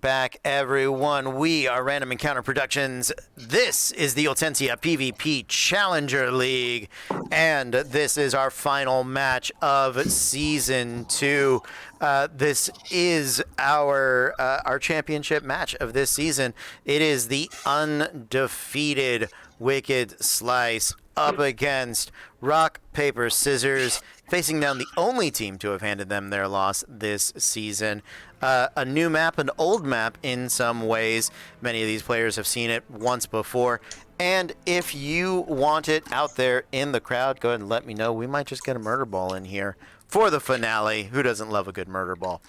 Back, everyone. We are Random Encounter Productions. This is the Hortensia PvP Challenger League, and this is our final match of Season 2. This is our championship match of this season. It is the undefeated Wicked Slice up against Rock, Paper, Scissors, facing down the only team to have handed them their loss this season. A new map, an old map in some ways. Many of these players have seen it once before. And if you want it out there in the crowd, go ahead and let me know. We might just get a murder ball in here for the finale. Who doesn't love a good murder ball?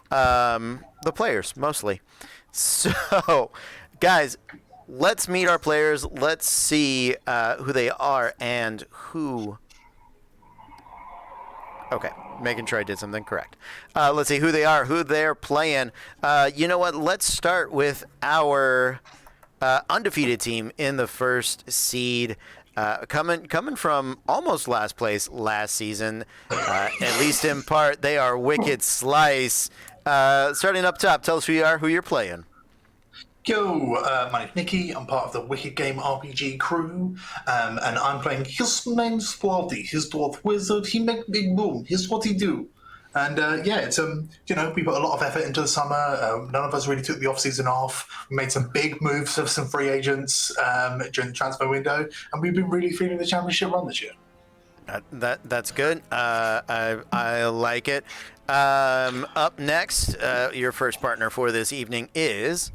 The players, mostly. So, guys, let's meet our players. Let's see who they are and who... Okay, making sure I did something correct. Let's see who they are, who they're playing. You know what? Let's start with our undefeated team in the first seed. Coming from almost last place last season, at least in part. They are Wicked Slice. Starting up top, tell us who you are, who you're playing. Yo, my name's Nicky. I'm part of the Wicked Game RPG crew, and I'm playing. His name's Swalty. He's dwarf wizard. He make big boom. Here's what he do. And yeah, it's we put a lot of effort into the summer. None of us really took the off season off. We made some big moves for some free agents during the transfer window, and we've been really feeling the championship run this year. That's good. I like it. Up next, your first partner for this evening is.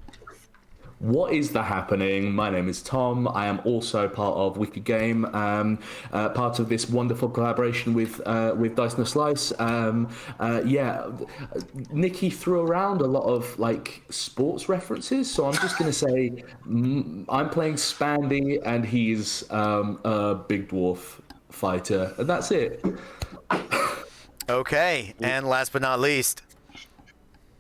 What is the happening? My name is Tom. I am also part of Wicked Game, part of this wonderful collaboration with Dice and a Slice. Nicky threw around a lot of like sports references, so I'm just going to say I'm playing Spandy, and he's a big dwarf fighter, and that's it. Okay, and last but not least.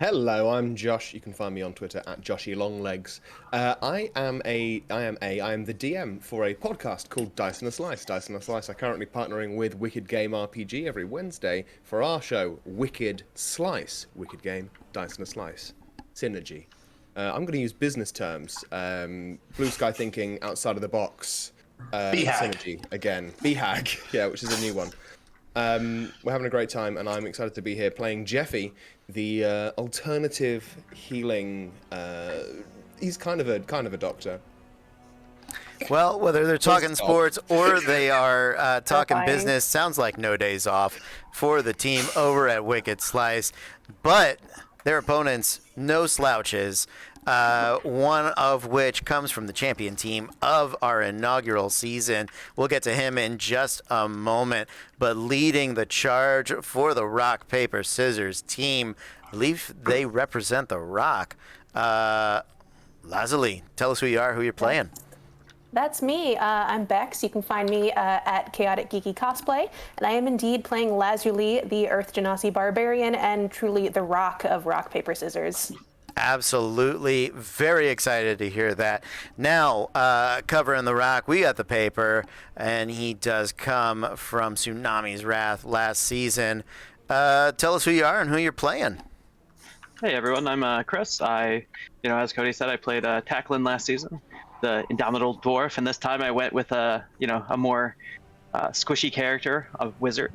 Hello, I'm Josh. You can find me on Twitter at JoshyLonglegs. I am the DM for a podcast called Dice and a Slice. Dice and a Slice are currently partnering with Wicked Game RPG every Wednesday for our show, Wicked Slice. Wicked Game, Dice and a Slice. Synergy. I'm going to use business terms. Blue sky thinking, outside of the box. Synergy, again. BHAG, yeah, which is a new one. We're having a great time, and I'm excited to be here playing Jeffy, the alternative healing. He's kind of a doctor. Well, whether they're talking sports or they are talking business, sounds like no days off for the team over at Wicked Slice. But their opponents, no slouches. One of which comes from the champion team of our inaugural season. We'll get to him in just a moment. But leading the charge for the Rock, Paper, Scissors team, I believe they represent the Rock. Lazuli, tell us who you are, who you're playing. That's me. I'm Bex. You can find me at Chaotic Geeky Cosplay, and I am indeed playing Lazuli, the Earth Genasi Barbarian, and truly the Rock of Rock, Paper, Scissors. Absolutely. Very excited to hear that. Now, covering the Rock, we got the paper, and he does come from Tsunami's Wrath last season. Tell us who you are and who you're playing. Hey everyone, I'm Chris. As Cody said, I played Tacklin last season, the Indomitable Dwarf, and this time I went with a more squishy character, a wizard,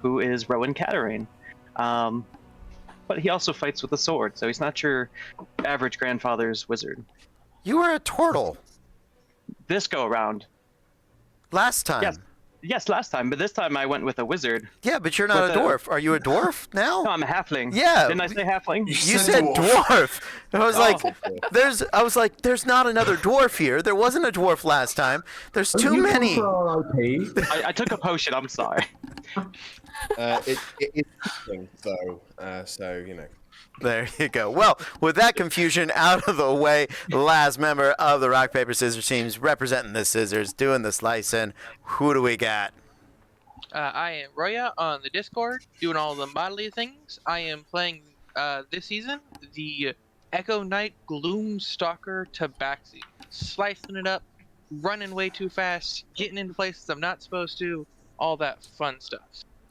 who is Rowan Katarine. But he also fights with a sword, so he's not your average grandfather's wizard. You were a turtle. This go around. Last time. Yes, last time, but this time I went with a wizard. Yeah, but you're not a dwarf. Are you a dwarf now? No, I'm a halfling. Yeah. Didn't I say halfling? You said dwarf. I was like, there's not another dwarf here. There wasn't a dwarf last time. There's too many. I took a potion. I'm sorry. It's interesting, though, so, you know. There you go. Well, with that confusion out of the way, last member of the Rock, Paper, Scissors teams representing the Scissors, doing the slicing. Who do we got? I am Roya on the Discord, doing all the bodily things. I am playing, this season, the Echo Knight Gloomstalker Tabaxi. Slicing it up, running way too fast, getting into places I'm not supposed to, all that fun stuff.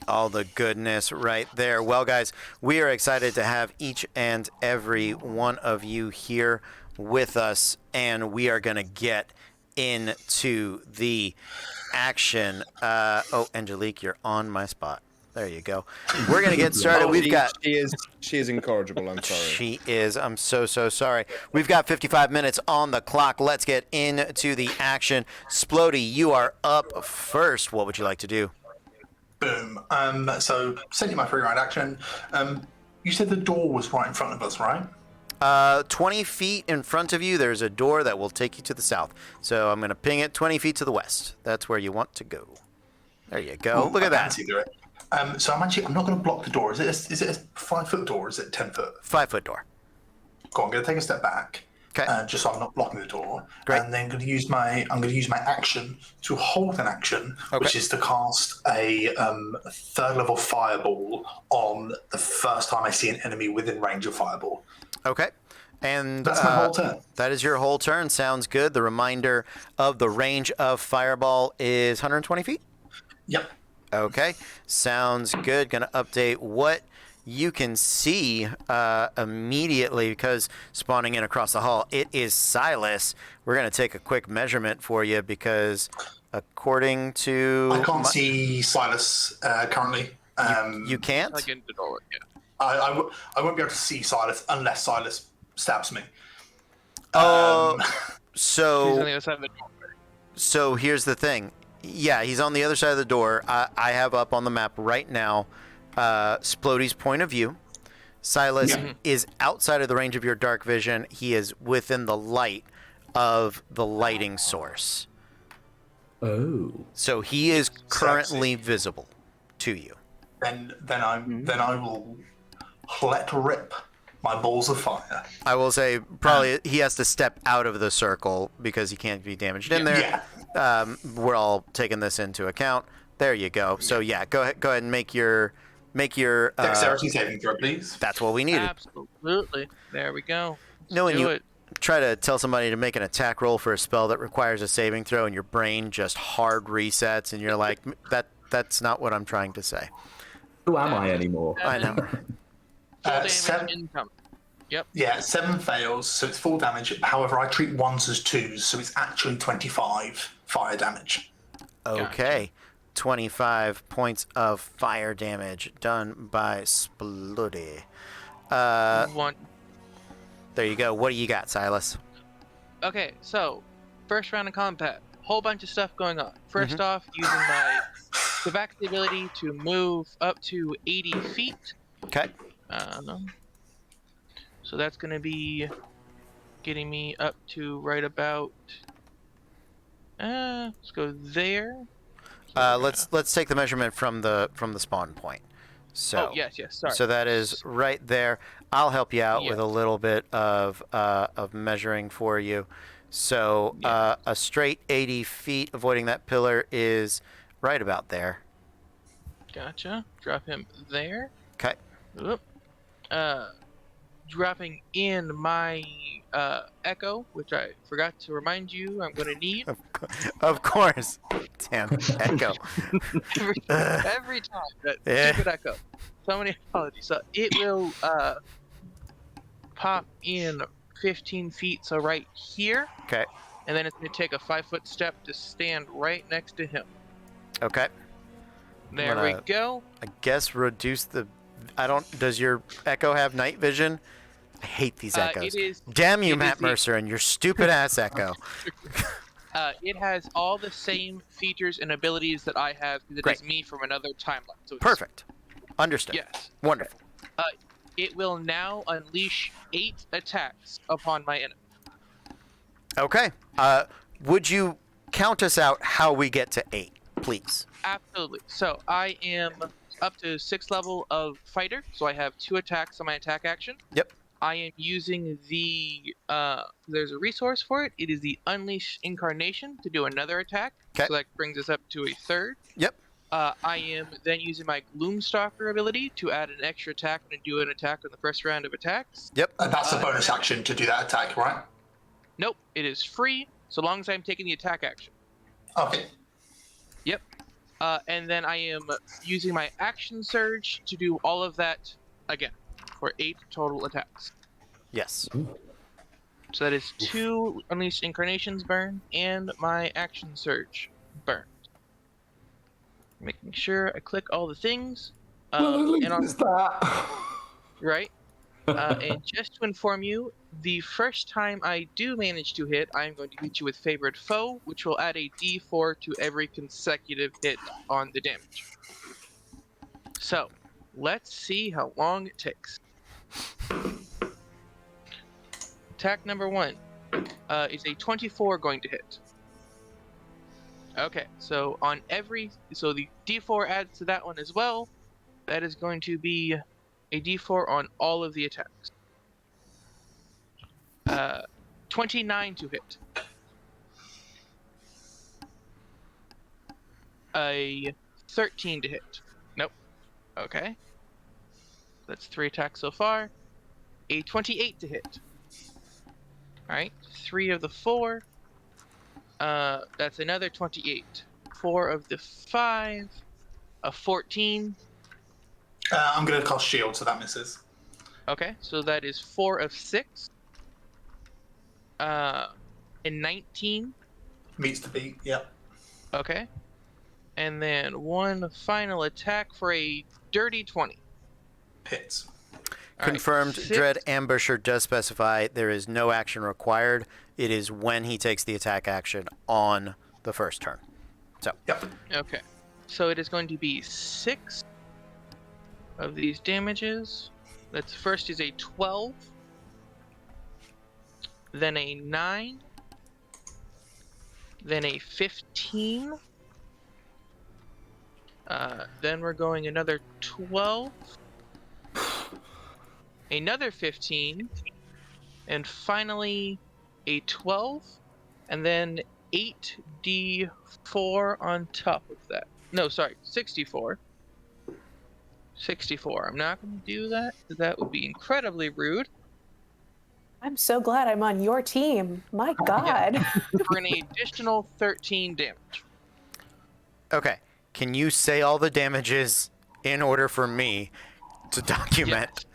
All the goodness right there. Well, guys, we are excited to have each and every one of you here with us, and we are going to get into the action. Oh, Angelique, you're on my spot. There you go. We're going to get started. We've got... She is incorrigible, I'm sorry. She is. I'm so sorry. We've got 55 minutes on the clock. Let's get into the action. Splody, you are up first. What would you like to do? Boom. So, send you my free round action. You said the door was right in front of us, right? 20 feet in front of you, there's a door that will take you to the south. So I'm going to ping it 20 feet to the west. That's where you want to go. There you go. Well, Look at that. So I'm not going to block the door. Is it a 5 foot door or is it 10 foot? 5 foot door. Cool. I'm going to take a step back. Okay. Just so I'm not blocking the door. Great. And then I'm going to use my action to hold an action, which is to cast a 3rd level fireball on the first time I see an enemy within range of fireball. Okay. And that's my whole turn. That is your whole turn. Sounds good. The reminder of the range of fireball is 120 feet? Yep. Okay. Sounds good. Going to update what you can see immediately because spawning in across the hall, it is Silas. We're going to take a quick measurement for you because according to... I can't see Silas currently. You can't? Like in the door, yeah. I won't be able to see Silas unless Silas stabs me. Oh, He's on the so other side of the door. so here's the thing. Yeah, he's on the other side of the door. I have up on the map right now Splody's point of view. Silas is outside of the range of your dark vision. He is within the light of the lighting source. Oh. So he is currently visible to you. Then I will let rip my balls of fire. I will say probably he has to step out of the circle because he can't be damaged in there. Yeah. We're all taking this into account. There you go. So yeah, go ahead and make your Dexterity saving throw, please. That's what we needed. Absolutely. There we go. No, and do you it. try to tell somebody to make an attack roll for a spell that requires a saving throw, and your brain just hard resets, and you're like, that's not what I'm trying to say. Who am I anymore? I know. Full damage 7. income. Yep. Yeah, 7 fails, so it's 4 damage. However, I treat 1s as 2s, so it's actually 25 fire damage. Okay. 25 points of fire damage done by Splody. One. There you go. What do you got, Silas? Okay, so first round of combat, whole bunch of stuff going on. First off, using my Tabaxi ability to move up to 80 feet. Okay. So that's going to be getting me up to right about. Let's go there. Let's take the measurement from the spawn point. So, oh yes, sorry. So that is right there. I'll help you out with a little bit of measuring for you. So a straight 80 feet, avoiding that pillar, is right about there. Gotcha. Drop him there. Okay. Oop. Dropping in my echo, which I forgot to remind you I'm going to need. Of course. Damn, echo. every time. That stupid echo. So many apologies. So it will pop in 15 feet, so right here. Okay. And then it's going to take a 5-foot step to stand right next to him. Okay. There we go. I guess reduce the... Does your echo have night vision? I hate these echoes. Damn you, Matt Mercer, and your stupid ass echo. It has all the same features and abilities that I have because it is me from another timeline. So Perfect. Understood. Yes. Wonderful. It will now unleash 8 attacks upon my enemy. Okay. Would you count us out how we get to 8, please? Absolutely. So I am up to 6th level of fighter, so I have 2 attacks on my attack action. Yep. I am using the there's a resource for it. It is the Unleash Incarnation to do another attack. Okay. So that brings us up to a 3rd. Yep. I am then using my Gloomstalker ability to add an extra attack and do an attack on the first round of attacks. Yep. That's a bonus action to do that attack, right? Nope, it is free so long as I'm taking the attack action. Okay. Yep. And then I am using my action surge to do all of that again for 8 total attacks. Yes. So that is 2 Unleashed Incarnations burn and my action surge burn. Making sure I click all the things. And on, that. right? And just to inform you, the first time I do manage to hit, I'm going to hit you with Favored Foe, which will add a d4 to every consecutive hit on the damage. So, let's see how long it takes. Attack number 1 is a 24 going to hit. Okay, so so the d4 adds to that one as well. That is going to be a d4 on all of the attacks. 29 to hit. A 13 to hit. Nope. Okay. That's 3 attacks so far. A 28 to hit. Alright, 3 of the 4. That's another 28. 4 of the 5. A 14. I'm going to cast shield, so that misses. Okay, so that is 4 of 6. And 19. Meets the beat, yep. Okay. And then 1 final attack for a dirty 20. Hits. All right, Confirmed, 6. Dread Ambusher does specify there is no action required. It is when he takes the attack action on the first turn. So, Yep. Okay. So it is going to be 6 of these damages. That's first is a 12. Then a 9. Then a 15. Then we're going another 12. Another 15. And finally a 12. And then 8d4 on top of that. No, sorry, 64. 64. I'm not going to do that, because that would be incredibly rude. I'm so glad I'm on your team. My God. For an additional 13 damage. okay. Can you say all the damages in order for me to document?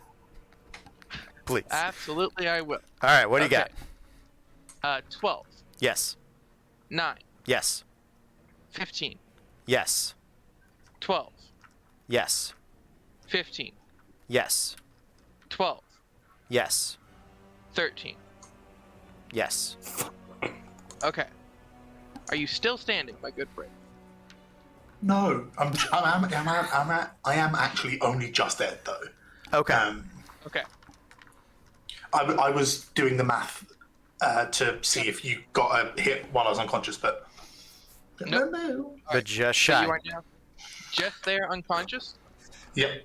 Please. Absolutely, I will. All right, what do you got? 12, Yes. 9, Yes. 15, Yes. 12, Yes. 15, Yes. 12, Yes. 13. Yes. Okay. Are you still standing, my good friend? No, I am actually only just dead, though. Okay. Okay. I was doing the math to see if you got a hit while I was unconscious, but Nope. no. But just So shy. you are now just there unconscious? Yep.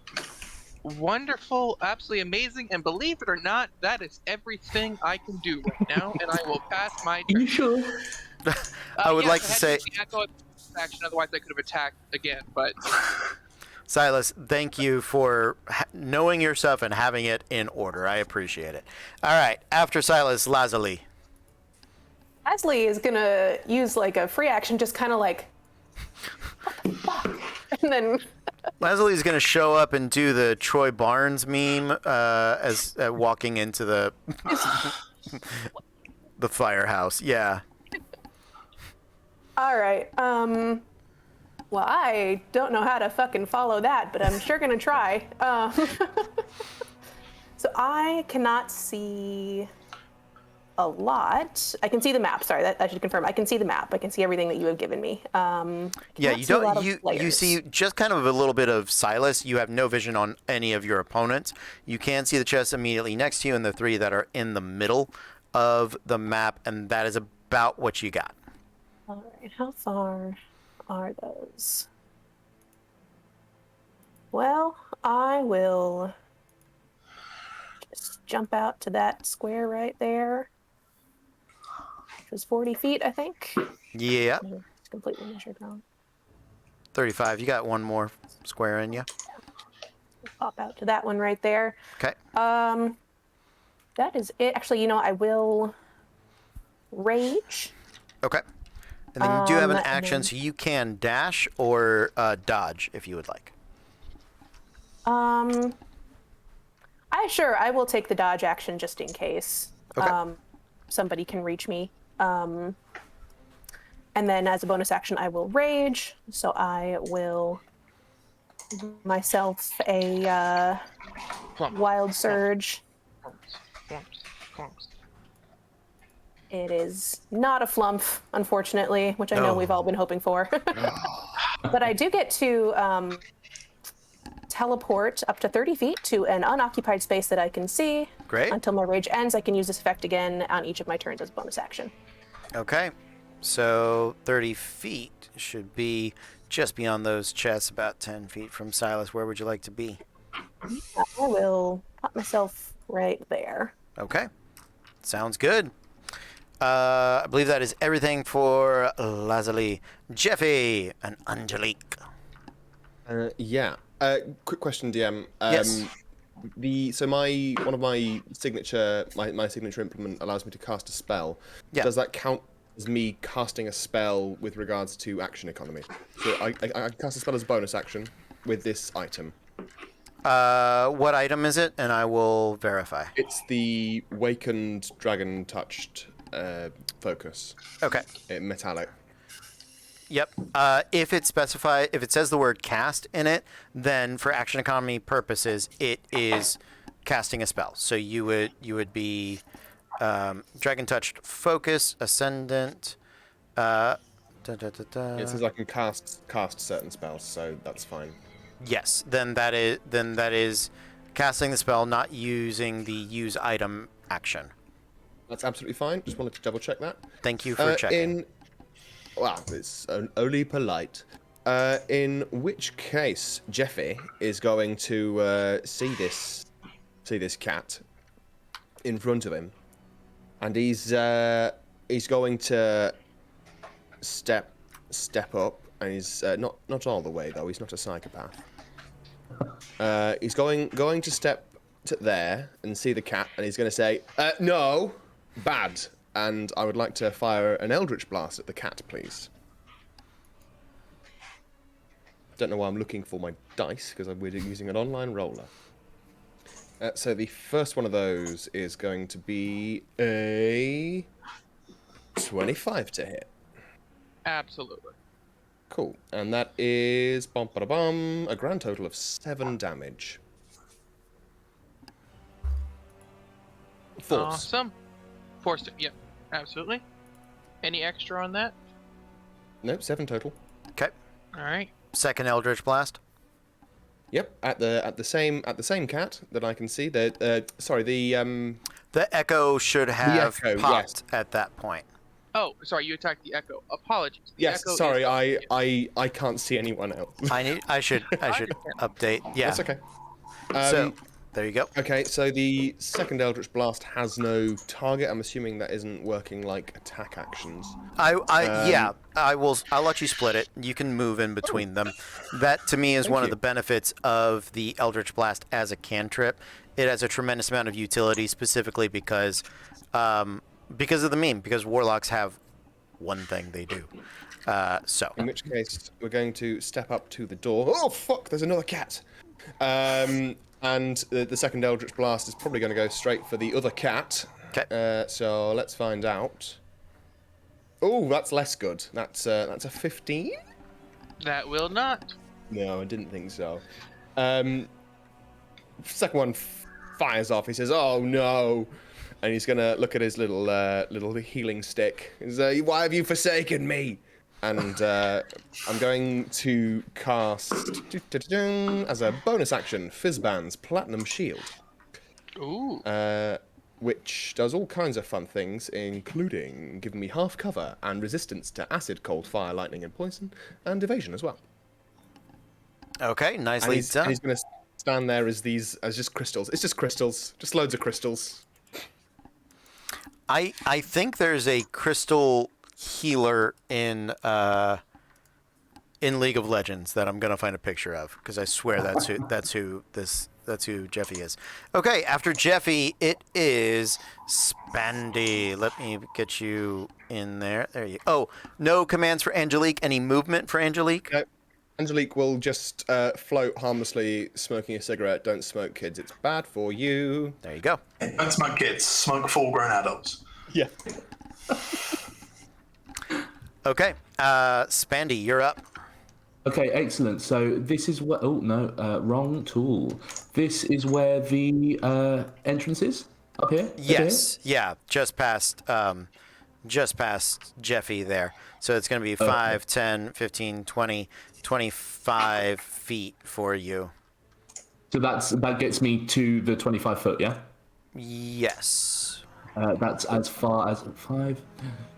Wonderful, absolutely amazing, and believe it or not, that is everything I can do right now, and I will pass my Are turn. you sure? I would yes, like I to had say, use the echo action, otherwise I could have attacked again, but Silas, thank you for knowing your stuff and having it in order. I appreciate it. All right. After Silas, Lazuli. Asley is gonna use like a free action, just kind of like, what the fuck? And then Laslie's going to show up and do the Troy Barnes meme as walking into the the firehouse. Yeah. all right. Well, I don't know how to fucking follow that, but I'm sure gonna try. So I cannot see a lot. I can see the map. Sorry, that I should confirm. I can see the map. I can see everything that you have given me. Yeah, Cannot you see a lot don't. of You players. see just kind of a little bit of Silas. You have no vision on any of your opponents. You can see the chests immediately next to you and the 3 that are in the middle of the map, and that is about what you got. All right, how far are those? Well, I will just jump out to that square right there, which was 40 feet, I think. Yeah, It's completely measured wrong. 35. You got one more square in you. Pop out to that one right there. Okay. That is it. Actually, I will rage. Okay. And then you do have an action, so you can dash or dodge if you would like. I will take the dodge action just in case. Okay. Somebody can reach me. And then as a bonus action, I will rage. So I will give myself a Plump. wild surge. Clumps. It is not a flump, unfortunately, which I know we've all been hoping for. But I do get to teleport up to 30 feet to an unoccupied space that I can see. Great. Until my rage ends, I can use this effect again on each of my turns as a bonus action. Okay. So 30 feet should be just beyond those chests, about 10 feet from Silas. Where would you like to be? I will put myself right there. Okay. Sounds good. I believe that is everything for Lazuli. Jeffy and Angelique. Yeah. Quick question, DM. Yes. One of my signature implement allows me to cast a spell. Yeah. Does that count as me casting a spell with regards to action economy? So I cast a spell as a bonus action with this item. What item is it? And I will verify. It's the Wakened Dragon Touched focus. Okay. Metallic. Yep. If it says the word cast in it, then for action economy purposes, it is casting a spell. So you would be Dragon Touched Focus, Ascendant. It says I can cast certain spells, so that's fine. Yes. Then that is casting the spell, not using the use item action. That's absolutely fine. Just wanted to double check that. Thank you for checking. Wow, it's only polite. In which case, Jeffy is going to see this cat in front of him, and he's going to step up, and he's not all the way though. He's not a psychopath. He's going to step to there and see the cat, and he's going to say, "No, bad." And I would like to fire an Eldritch Blast at the cat, please. Don't know why I'm looking for my dice, because we're using an online roller. So the first one of those is going to be a 25 to hit. Absolutely. Cool. And that is a grand total of 7 damage. Force. Awesome. Forced it. Yep. Absolutely. Any extra on that? Nope, 7 total. Okay. All right. Second Eldritch Blast. Yep, at the same cat that I can see. The Echo should have Echo, popped yes. at that point. Oh, sorry. You attacked the Echo. Apologies. The Yes, Echo sorry, is- I can't see anyone else. I should update. Yeah. That's okay. So there you go. Okay, so the second Eldritch Blast has no target. I'm assuming that isn't working like attack actions. I'll let you split it. You can move in between them. That to me is one of you. the benefits of the Eldritch Blast as a cantrip. It has a tremendous amount of utility, specifically because of the meme. Because warlocks have one thing they do. In which case, we're going to step up to the door. Oh fuck! There's another cat. And the second Eldritch Blast is probably going to go straight for the other cat. Okay. So let's find out. Oh, that's less good. That's a 15. That will not. No, I didn't think so. Second one fires off. He says, "Oh no!" And he's gonna look at his little healing stick. He's "Why have you forsaken me?" And I'm going to cast as a bonus action Fizzban's Platinum Shield, Ooh. which does all kinds of fun things, including giving me half cover and resistance to acid, cold, fire, lightning, and poison, and evasion as well. Okay, And nicely he's, done. going to stand there as just crystals. It's just crystals, just loads of crystals. I think there's a crystal healer in League of Legends that I'm gonna find a picture of, because I swear that's who this who Jeffy is. Okay, after Jeffy, it is Spandy. Let me get you in there. There you. Oh, no commands for Angelique. Any movement for Angelique? No, Angelique will just float harmlessly, smoking a cigarette. Don't smoke, kids. It's bad for you. There you go. Don't smoke kids, smoke full-grown adults. Yeah. Okay, Spandy, you're up. Okay, excellent. So this is what. Oh no, wrong tool. This is where the entrance is up here. Yes, yeah, just past Jeffy there. So it's going to be 5, 10, 15, 20, 25 feet for you. So that gets me to the 25 foot. Yeah. Yes. That's as far as 5.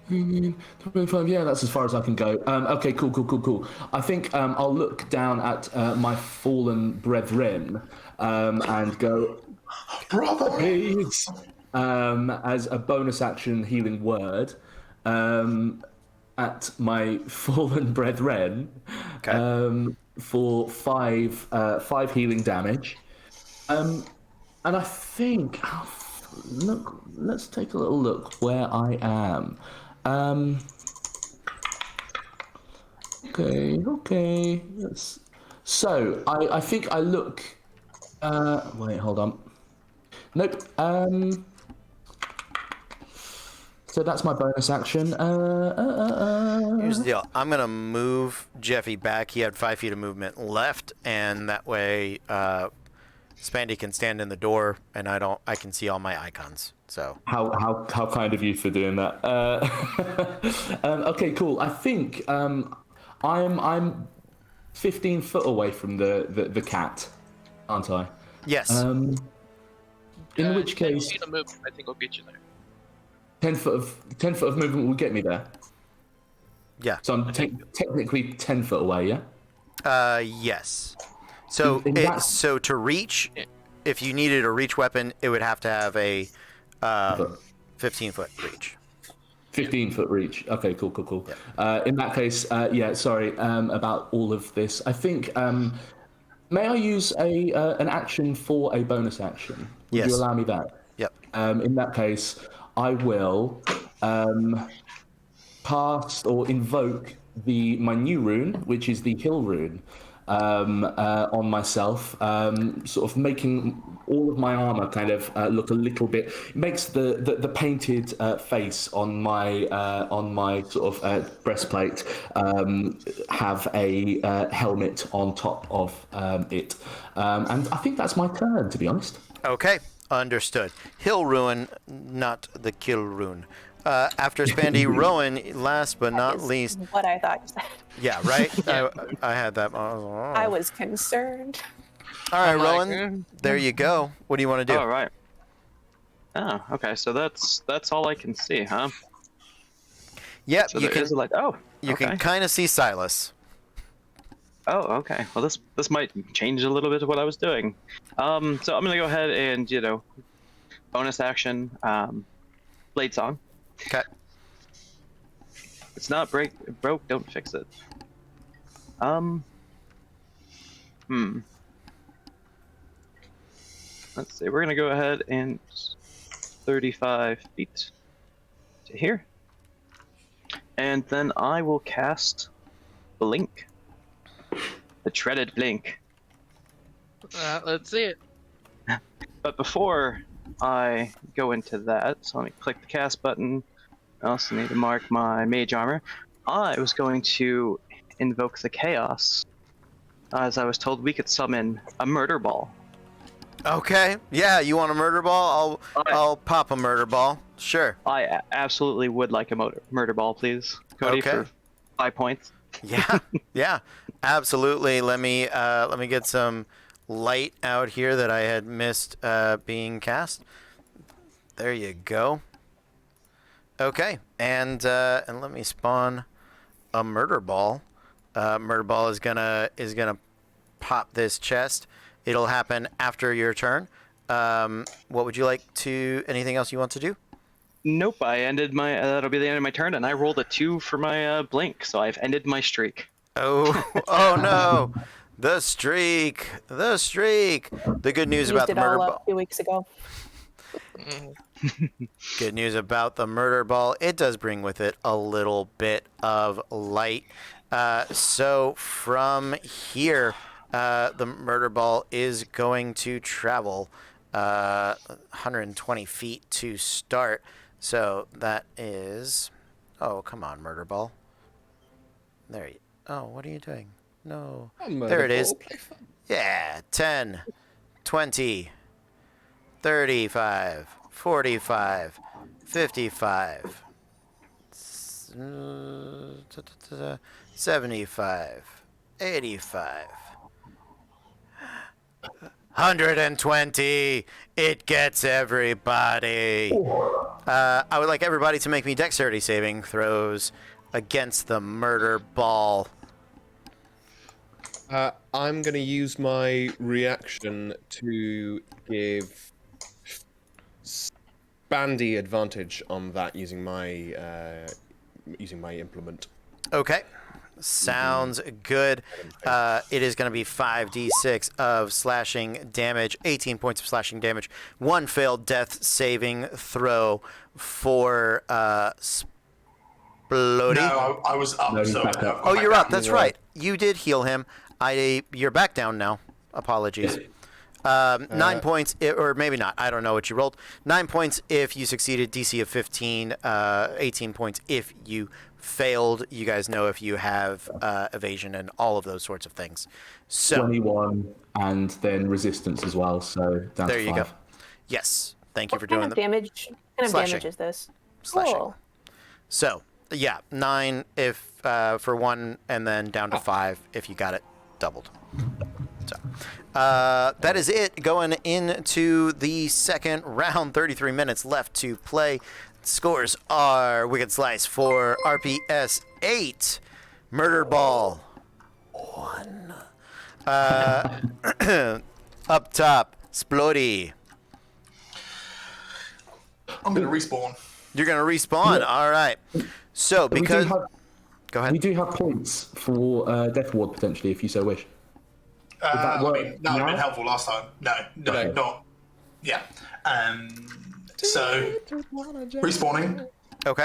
25, yeah, that's as far as I can go. Okay, cool. I think I'll look down at my fallen brethren and go, Brother! please, as a bonus action healing word at my fallen brethren for 5 healing damage. And I think, look, let's take a little look where I am. Okay. So I think I look. Wait, hold on. Nope. So that's my bonus action. Here's the deal. I'm going to move Jeffy back. He had 5 feet of movement left, and that way Spandy can stand in the door, and I can see all my icons. So how kind of you for doing that. Okay, cool. I think I'm 15 foot away from the cat, aren't I? yes. In which 10 case, feet of movement, I think will get you there. 10 foot of movement will get me there. Yeah. So I'm technically 10 foot away. Yeah. Yes. So In that- so to reach, if you needed a reach weapon, it would have to have a 15-foot reach. 15-foot reach. Okay, cool. Yeah. In that case, sorry about all of this. I think, may I use an action for a bonus action? Would Yes. you allow me that? Yep. In that case, I will cast or invoke my new rune, which is the Hill rune, on myself, sort of making all of my armor kind of look a little bit. It makes the painted face on my sort of breastplate have a helmet on top of it, and I think that's my turn, to be honest. Okay. Understood. Hill Ruin, not the Kill Rune. After Spandy, Rowan, last but not Is least. what I thought you said. Yeah, right? I had that. I was concerned. All right, I'm like, Rowan, there you go. What do you want to do? All right. Oh, okay. So that's all I can see, huh? Yep, So you there can is like, oh, you okay. can kind of see Silas. Oh, okay. Well, this might change a little bit of what I was doing. So I'm gonna go ahead and bonus action, Blade Song. Okay. It's not broke. Don't fix it. Let's see. We're gonna go ahead and 35 feet to here, and then I will cast Blink. The Treaded Blink. Let's see it. But before I go into that, so let me click the cast button. I also need to mark my mage armor. I was going to invoke the chaos, as I was told we could summon a murder ball. Okay. Yeah, you want a murder ball? I'll pop a murder ball. Sure. I absolutely would like a murder ball, please, Cody, Okay. for 5 points. Yeah. Yeah. Absolutely. Let me get some light out here that I had missed being cast. There you go. Okay, and let me spawn a murder ball. Murder ball is gonna pop this chest. It'll happen after your turn. What would you like to? Anything else you want to do? Nope, I ended my. That'll be the end of my turn, and I rolled a 2 for my blink, so I've ended my streak. Oh, oh no! The streak. The good news Used about the it all murder up ball. 2 weeks ago. Good news about the murder ball. It does bring with it a little bit of light. So from here, the murder ball is going to travel 120 feet to start. So that is... Oh, come on, murder ball. There you... Oh, what are you doing? No. There it is. Yeah, 10, 20, 35, 45, 55, 75, 85, 120. It gets everybody. I would like everybody to make me dexterity saving throws against the murder ball. I'm going to use my reaction to give Bandy advantage on that using my implement. Okay. Sounds good. It is going to be 5d6 of slashing damage, 18 points of slashing damage, 1 failed death saving throw for Splody. No, I was up. No, he's so back up. Oh, you're up. That's right. You did heal him. You're back down now. Apologies. 9 points, or maybe not. I don't know what you rolled. 9 points if you succeeded. DC of 15. 18 points if you failed. You guys know if you have evasion and all of those sorts of things. So 21, and then resistance as well. So down there to you 5. go. Yes. Thank you What for kind doing of the damage? What kind of Slashing. damage is this? slashing. Cool. So yeah, 9 if for 1, and then down to 5 if you got it doubled. So that is it going into the second round. 33 minutes left to play. Scores are Wicked Slice for RPS 8, Murder Ball 1. Up top, Splody. I'm going to respawn. You're gonna respawn. All right. So because go ahead. We do have points for Death Ward potentially, if you so wish. That work would have been now? helpful last time. No, Okay. not. Yeah. So, respawning. Okay.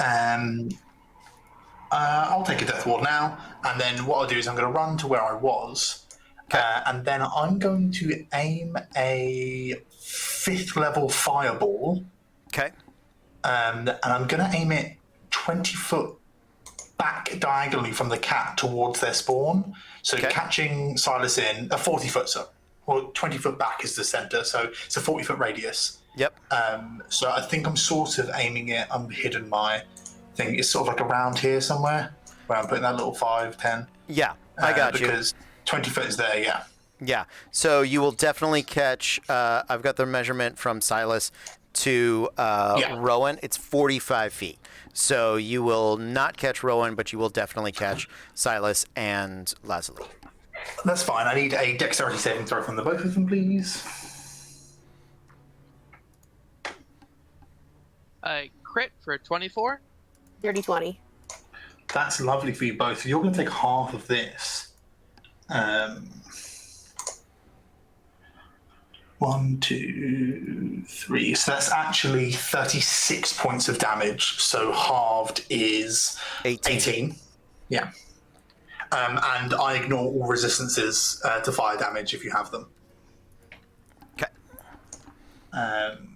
I'll take a Death Ward now, and then what I'll do is I'm going to run to where I was, and then I'm going to aim a 5th level fireball, Okay. and I'm going to aim it 20 foot back diagonally from the cat towards their spawn. So Okay. catching Silas in a 40 foot, or 20 foot back is the center, so it's a 40 foot radius. Yep. So I think I'm sort of aiming it. I'm hidden my thing. It's sort of like around here somewhere where I'm putting that little 5, 10. Yeah. I got you. Because 20 foot is there, yeah. Yeah. So you will definitely catch. I've got the measurement from Silas to Rowan. It's 45 feet. So you will not catch Rowan, but you will definitely catch Silas and Lazuli. That's fine. I need a dexterity saving throw from the both of them, please. A crit for a 24. Dirty 20. That's lovely for you both. You're going to take half of this. 1, 2, 3. So that's actually 36 points of damage. So halved is 18. Yeah. And I ignore all resistances to fire damage if you have them. Okay. And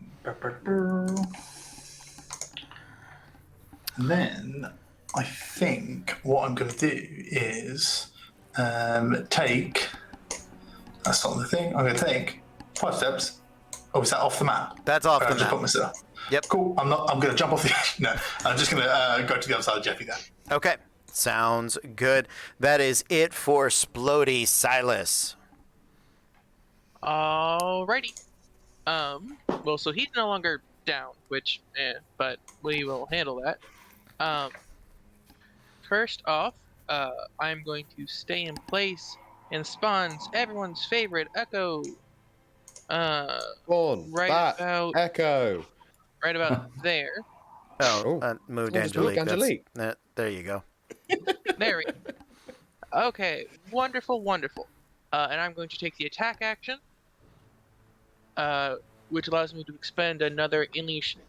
then I think what I'm going to do is take. That's not the thing. I'm going to take 5 steps. Oh, is that off the map? That's off the I just map. put myself. Yep. Cool. I'm going to jump off the edge. No, I'm just going to go to the other side of Jeffy then. Okay. Sounds good. That is it for Splody. Silas. Alrighty. Well, so he's no longer down, which, but we will handle that. First off, I'm going to stay in place and spawns everyone's favorite Echo. Spawn, Right bat, about- Echo. Right about there. Oh, Oh. moved Well, just move Angelique. Angelique. There you go. There we go. Okay, wonderful, wonderful. And I'm going to take the attack action, which allows me to expend another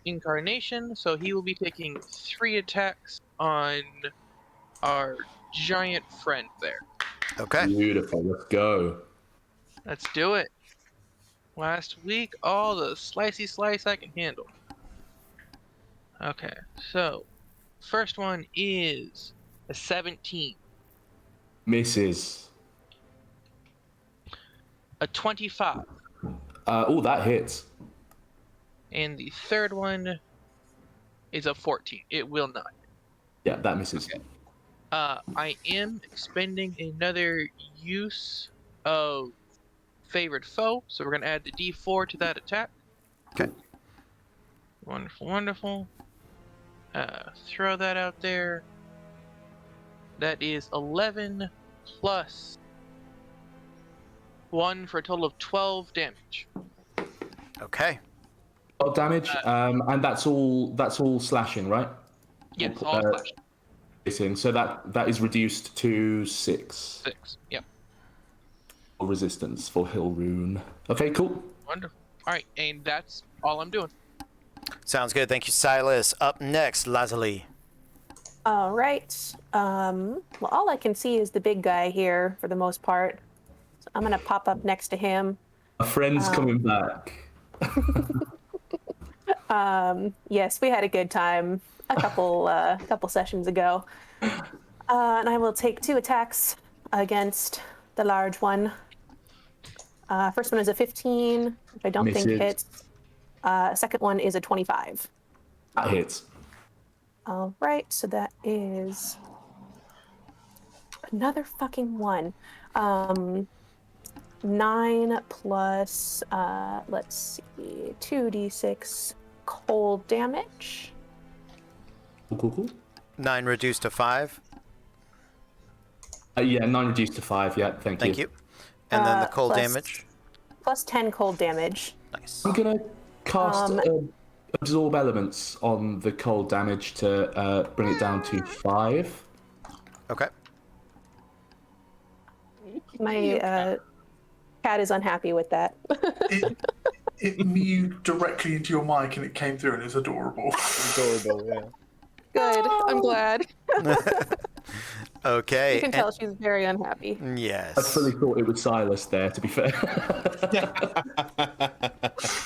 incarnation. So he will be taking 3 attacks on our giant friend there. Okay. Beautiful. Let's go. Let's do it. Last week, all the slicey slice I can handle. Okay, so first one is a 17, Misses. a 25, Oh, that hits. and the third one is a 14. It will not. Yeah, that misses. I am expending another use of favored foe, so we're gonna add the D4 to that attack. Okay. Wonderful, wonderful. Throw that out there. That is 11 plus 1 for a total of 12 damage. Okay. Damage, and that's all slashing, right? Yes, all slash. Hitting. So that is reduced to 6. 6. Yep. Resistance for Hill Rune. Okay, cool. Wonderful. Alright, and that's all I'm doing. Sounds good. Thank you, Silas. Up next, Lazuli. All right. Well, all I can see is the big guy here for the most part. So I'm gonna pop up next to him. A friend's coming back. Yes, we had a good time a couple sessions ago. And I will take 2 attacks against the large one. First one is a 15, which I don't think Misses. hits. Second one is a 25. That hits. All right, so that is another fucking 1. 9 plus, let's see, 2d6 cold damage. Cool. 9 reduced to 5. Yeah, 9 reduced to 5. Yeah, thank you. And then the cold plus- damage. Plus 10 cold damage. Nice. I'm gonna cast absorb elements on the cold damage to bring it down to 5. Okay. My cat is unhappy with that. It mewed directly into your mic and it came through and it's adorable. Adorable, yeah. Good, I'm glad. Okay. You can tell she's very unhappy. Yes. I fully thought it was Silas there, to be fair.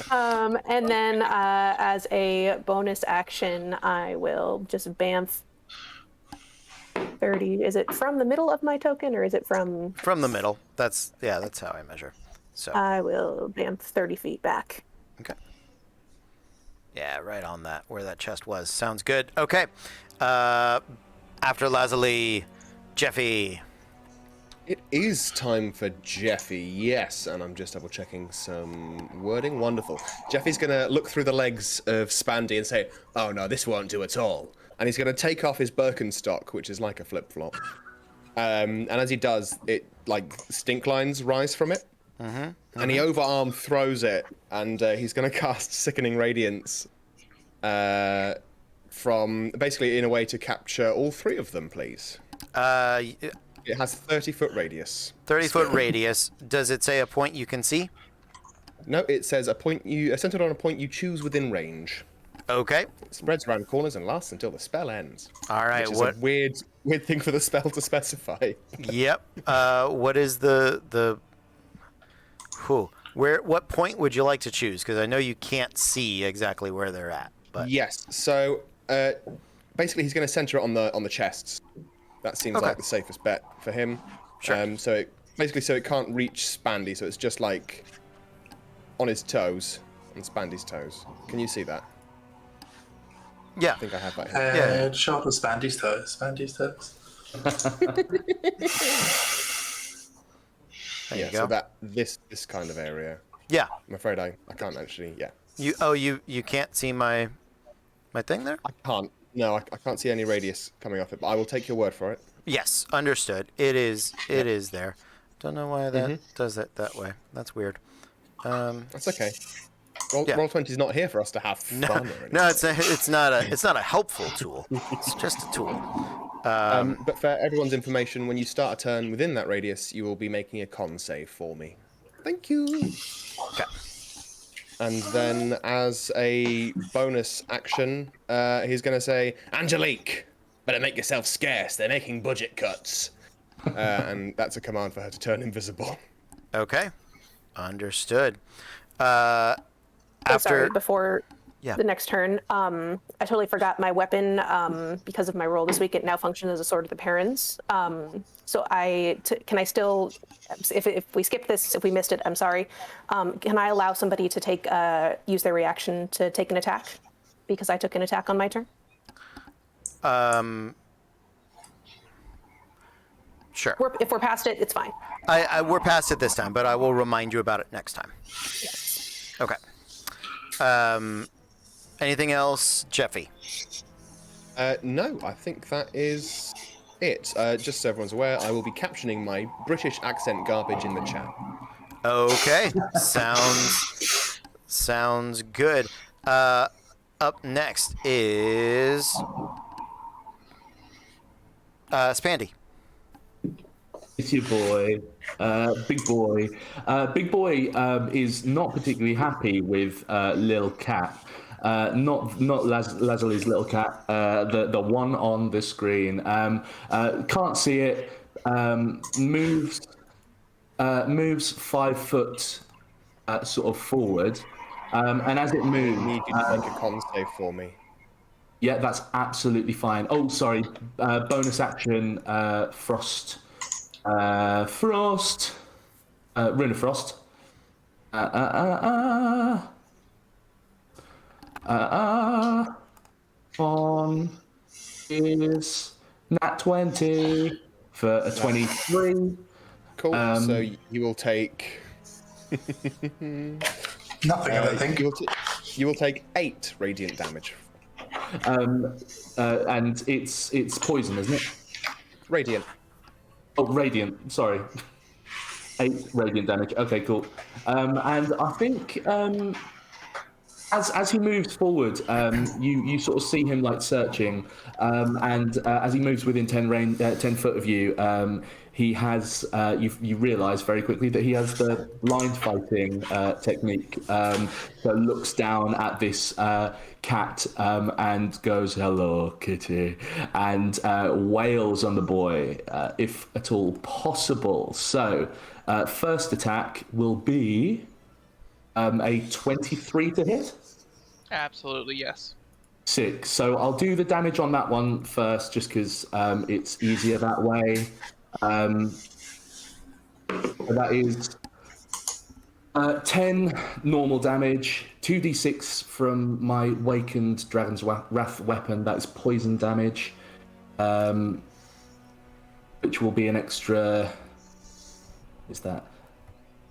And then as a bonus action, I will just bamf 30. Is it from the middle of my token or is it from... From the middle. That's how I measure. So. I will bamf 30 feet back. Okay. Yeah, right on that, where that chest was. Sounds good. Okay. After Lazuli, Jeffy. It is time for Jeffy, yes, and I'm just double checking some wording. Wonderful. Jeffy's gonna look through the legs of Spandy and say, "Oh no, this won't do at all." And he's gonna take off his Birkenstock, which is like a flip flop. And as he does, it like stink lines rise from it. And he overarm throws it, and he's gonna cast Sickening Radiance. From basically in a way to capture all 3 of them, please. It has 30-foot radius. 30-foot radius. Does it say a point you can see? No, it says centered on a point you choose within range. Okay. It spreads around corners and lasts until the spell ends. All right. Which is a weird thing for the spell to specify. Yep. What is the? What point would you like to choose? Because I know you can't see exactly where they're at. But Yes. So basically, he's going to center it on the chests. That seems Okay. like the safest bet for him. Sure. So it can't reach Spandy. So it's just like on his toes, on Spandy's toes. Can you see that? yeah. I think I have that here. Yeah. Sharp as Spandy's toes. Spandy's toes. There Yeah. you go. So that this kind of area. Yeah. I'm afraid I can't actually. Yeah. You can't see my thing there? I can't. No, I can't see any radius coming off it, but I will take your word for it. Yes, understood. It is there. Don't know why that does it that way. That's weird. That's okay. Roll, Yeah. Roll20 is not here for us to have fun or anything. No, it's not a helpful tool. It's just a tool. But for everyone's information, when you start a turn within that radius, you will be making a con save for me. Thank you. Okay. And then, as a bonus action, he's going to say, Angelique, better make yourself scarce. They're making budget cuts. And that's a command for her to turn invisible. Okay. Understood. Oh, sorry, After before Yeah. the next turn, I totally forgot my weapon. Because of my role this week, it now functions as a Sword of the Parents. So can I still, if we skip this, if we missed it, I'm sorry. Can I allow somebody to use their reaction to take an attack? Because I took an attack on my turn. Sure. If we're past it, it's fine. We're past it this time, but I will remind you about it next time. Yes. Okay. Anything else, Jeffy? No, I think that is it. Just so everyone's aware, I will be captioning my British accent garbage in the chat. Okay. Sounds good. Up next is Spandy. It's your boy, Big Boy. Big Boy is not particularly happy with Lil Cat. Not Laslie's little cat, the one on the screen. Can't see it. Moves 5 foot sort of forward, and as it I moves, need you to make a con save for me. yeah, that's absolutely fine. Oh, sorry. Bonus action, Frost. Rune of Frost. On is nat 20 for a 23. Cool. So you will take. Nothing, I don't think. You will take 8 radiant damage. And it's poison, isn't it? Radiant. Oh, radiant. Sorry. 8 radiant damage. Okay, cool. And I think as he moves forward, you sort of see him like searching, and as he moves within 10 foot of you, he has you realise very quickly that he has the blind fighting technique. So looks down at this cat and goes, "Hello, kitty," and wails on the boy, if at all possible. So first attack will be a 23 to hit. Absolutely, yes. 6. So I'll do the damage on that one first, just because it's easier that way. That is 10 normal damage, 2d6 from my Wakened Dragon's Wrath weapon. That is poison damage, which will be an extra. Is that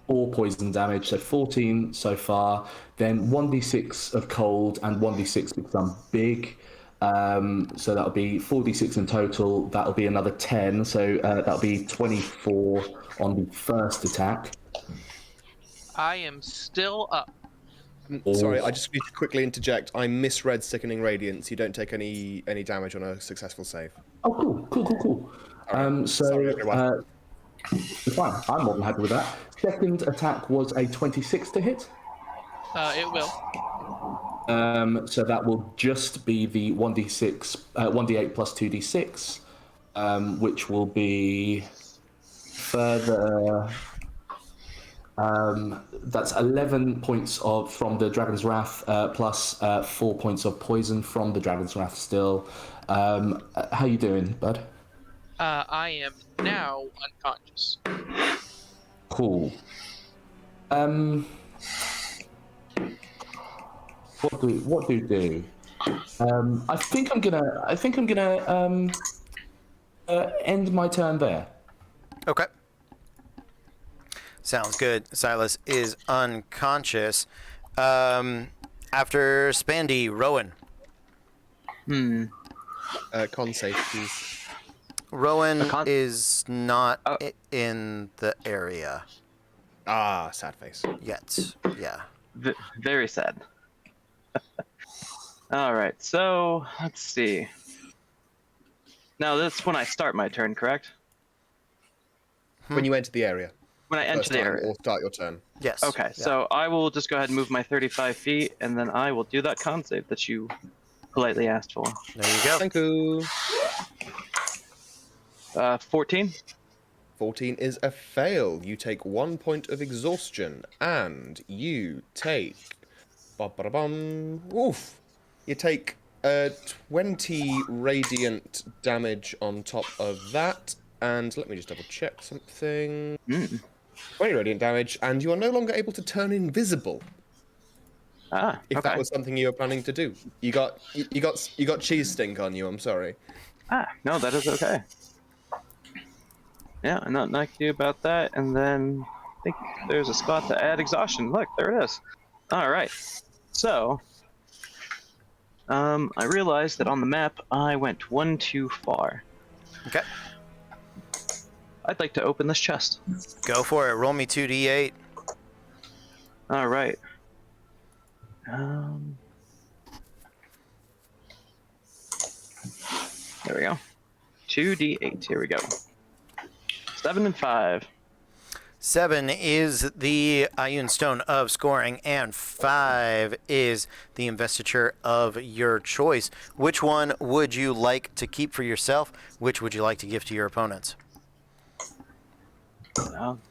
4 poison damage? So 14 so far. Then 1d6 of cold and 1d6 because I'm big. So that'll be 4d6 in total. That'll be another 10. So that'll be 24 on the first attack. I am still up. Sorry, I just need to quickly interject. I misread Sickening Radiance. You don't take any damage on a successful save. Oh, cool. Sorry, everyone. It's fine. I'm more than happy with that. Second attack was a 26 to hit. It will. So that will just be the 1d8 plus 2d6, which will be further. That's 11 points from the Dragon's Wrath, plus 4 points of poison from the Dragon's Wrath still. How you doing, bud? I am now unconscious. Cool. What do? I think I'm gonna end my turn there. Okay. Sounds good. Silas is unconscious. After Spandy, Rowan. Con save, please. Rowan is not in the area Ah, sad face. yet. Yeah. Very sad. All right, so let's see. Now that's when I start my turn, correct? When you enter the area. When I enter First the time, area. or start your turn. Yes. Okay, Yeah. so I will just go ahead and move my 35 feet, and then I will do that con save that you politely asked for. There you go. Thank you. 14. 14 is a fail. You take 1 point of exhaustion, and you take. Ba-ba-da-bum. Oof. You take 20 radiant damage on top of that. And let me just double check something. 20 radiant damage, and you are no longer able to turn invisible. If Okay. that was something you were planning to do. You got cheese stink on you. I'm sorry. No, that is okay. Yeah, nothing I can do about that. And then I think there's a spot to add exhaustion. Look, there it is. All right. So, I realized that on the map I went one too far. Okay. I'd like to open this chest. Go for it. Roll me 2d8. All right. There we go. 2d8. Here we go. 7 and 5. 7 is the Ioun Stone of Scoring, and 5 is the Investiture of your choice. Which one would you like to keep for yourself? Which would you like to give to your opponents?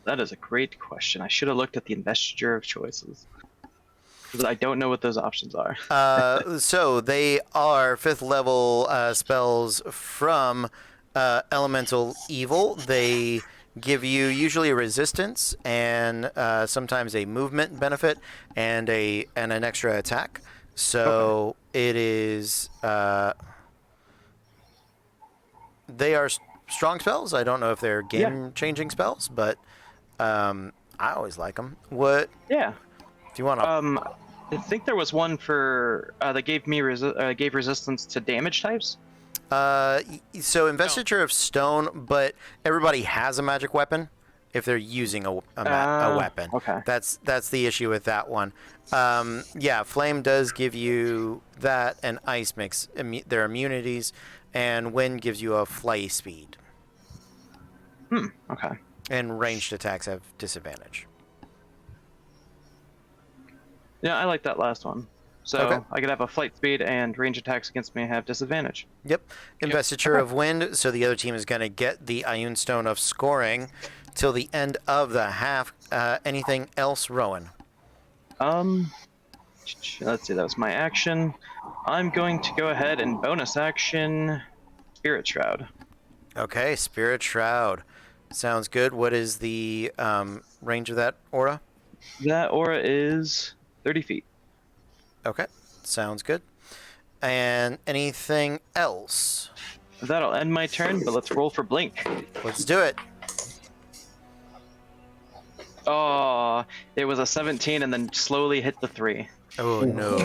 That is a great question. I should have looked at the Investiture of choices. Because I don't know what those options are. So they are 5th level spells from Elemental Evil. They give you usually a resistance and sometimes a movement benefit and an extra attack. So it is they are strong spells. I don't know if they're game-changing spells, but I always like them. What? Yeah. If you want to, I think there was one for that gave me gave resistance to damage types. so Investiture of Stone, but everybody has a magic weapon if they're using a weapon. Okay. That's the issue with that one. Yeah, Flame does give you that, and Ice makes their immunities, and Wind gives you a flight speed. Okay. And ranged attacks have disadvantage. Yeah, I like that last one. So Okay. I could have a flight speed and range attacks against me have disadvantage. Yep. Investiture of Wind, so the other team is going to get the Ioun Stone of Scoring till the end of the half. Anything else, Rowan? Let's see, that was my action. I'm going to go ahead and bonus action Spirit Shroud. Okay, Spirit Shroud. Sounds good. What is the range of that aura? That aura is 30 feet. Okay, sounds good. And anything else? That'll end my turn, but let's roll for Blink. Let's do it. Oh, it was a 17 and then slowly hit the 3. Oh, no.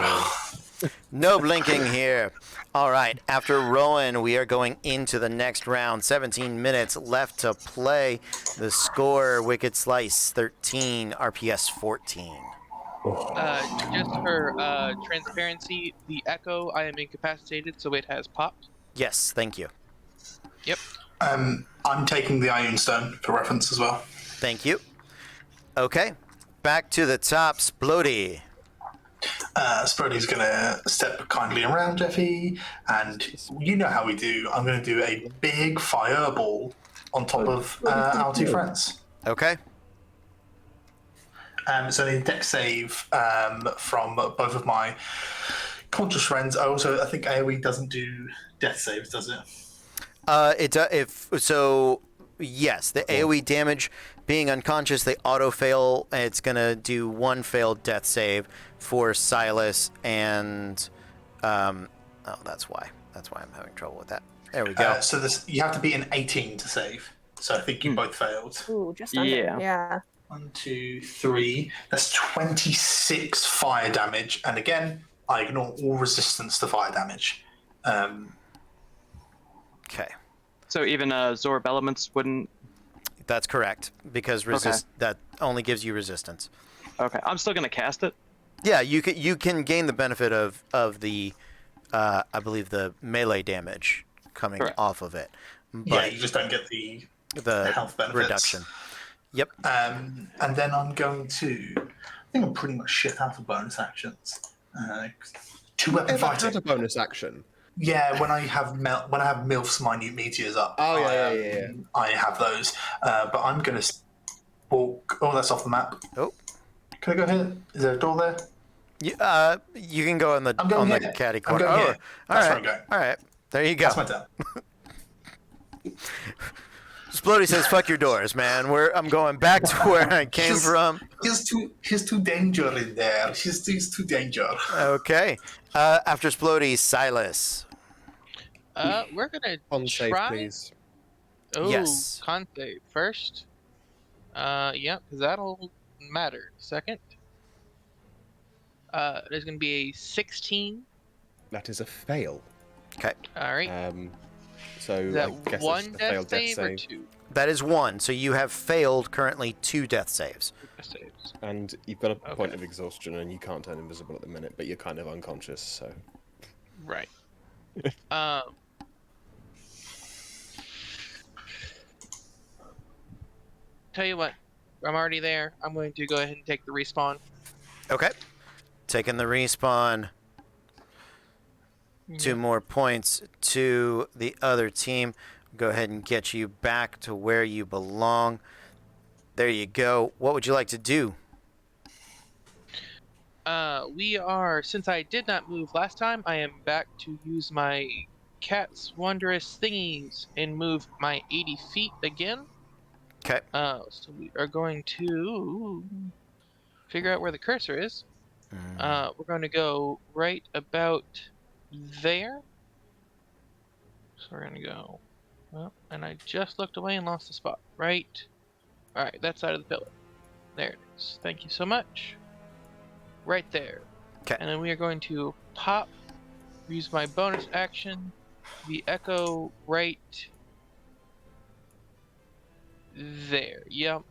No blinking here. All right, after Rowan, we are going into the next round. 17 minutes left to play. The score, Wicked Slice 13, RPS 14. Just for transparency, the Echo, I am incapacitated, so it has popped. Yes, thank you. Yep. I'm taking the Ioun Stone for reference as well. Thank you. Okay, back to the top, Splody. Sprody's going to step kindly around Jeffy, and you know how we do. I'm going to do a big fireball on top of our two friends. Okay. So the deck save from both of my conscious friends. I think AoE doesn't do death saves, does it? It does. Yes, the AoE damage being unconscious, they auto fail. It's gonna do one failed death save for Silas, and that's why I'm having trouble with that. There we go. So you have to be an 18 to save. So I think you both failed. Ooh, just under. Yeah. Yeah. 1, 2, 3. That's 26 fire damage, and again, I ignore all resistance to fire damage. Okay, So even Zorb Elements wouldn't... that's correct because that only gives you resistance. Okay, I'm still going to cast it. Yeah, you can gain the benefit of the I believe the melee damage coming Correct. off of it. Yeah, But you just don't get the the health benefits. reduction. Yep. And then I'm going to. I think I'm pretty much shit out of bonus actions. Two weapon Ever had fighting. a bonus action? Yeah, when I have MILF's minute meteors up, Oh, yeah, I, yeah. I have those. But I'm going to walk. Oh, that's off the map. Oh. Can I go here? Is there a door there? You can go on the I'm going here. caddy I'm corner. going here. All That's right. where I'm going. All right. There you go. That's my turn. Splody says, "Fuck your doors, man. I'm going back to where I came He's- from." He's too danger in there. He's too danger. Okay. After Splody, Silas. We're gonna On save, try. please. Oh, Yes. con save first. Yeah, because that'll matter. Second. There's gonna be a 16. That is a fail. Okay. All right. So Is that I guess one it's a death failed save death or save. two That is 1. So you have failed currently 2 death saves. death saves? And you've got a point Okay. of exhaustion, and you can't turn invisible at the minute, but you're kind of unconscious, so. Right. Tell you what, I'm already there. I'm going to go ahead and take the respawn. Okay. Taking the respawn. 2 more points to the other team. Go ahead and get you back to where you belong. There you go. What would you like to do? We are, since I did not move last time, I am back to use my cat's wondrous thingies and move my 80 feet again. Okay. So we are going to figure out where the cursor is. We're going to go right about there. So we're going to go, well, and I just looked away and lost the spot. Right. All right, that side of the pillar. There it is. Thank you so much. Right there. 'Kay. And then we are going to pop, use my bonus action, the echo right there. Yep.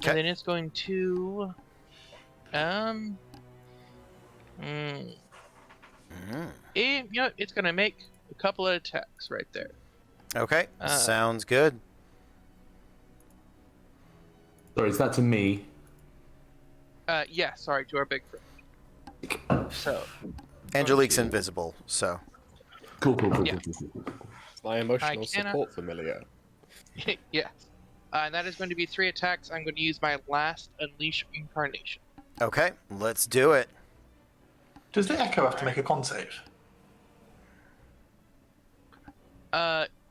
'Kay. And then it's going to you know, it's gonna make a couple of attacks right there. Okay. Sounds good. Sorry, is that to me? Yeah, sorry, to our big friend. So Angelique's invisible, so. Cool. Yeah. My emotional cannot- support familiar. yes. And that is going to be 3 attacks. I'm going to use my last Unleash Incarnation. Okay, let's do it. Does the Echo have to make a con save?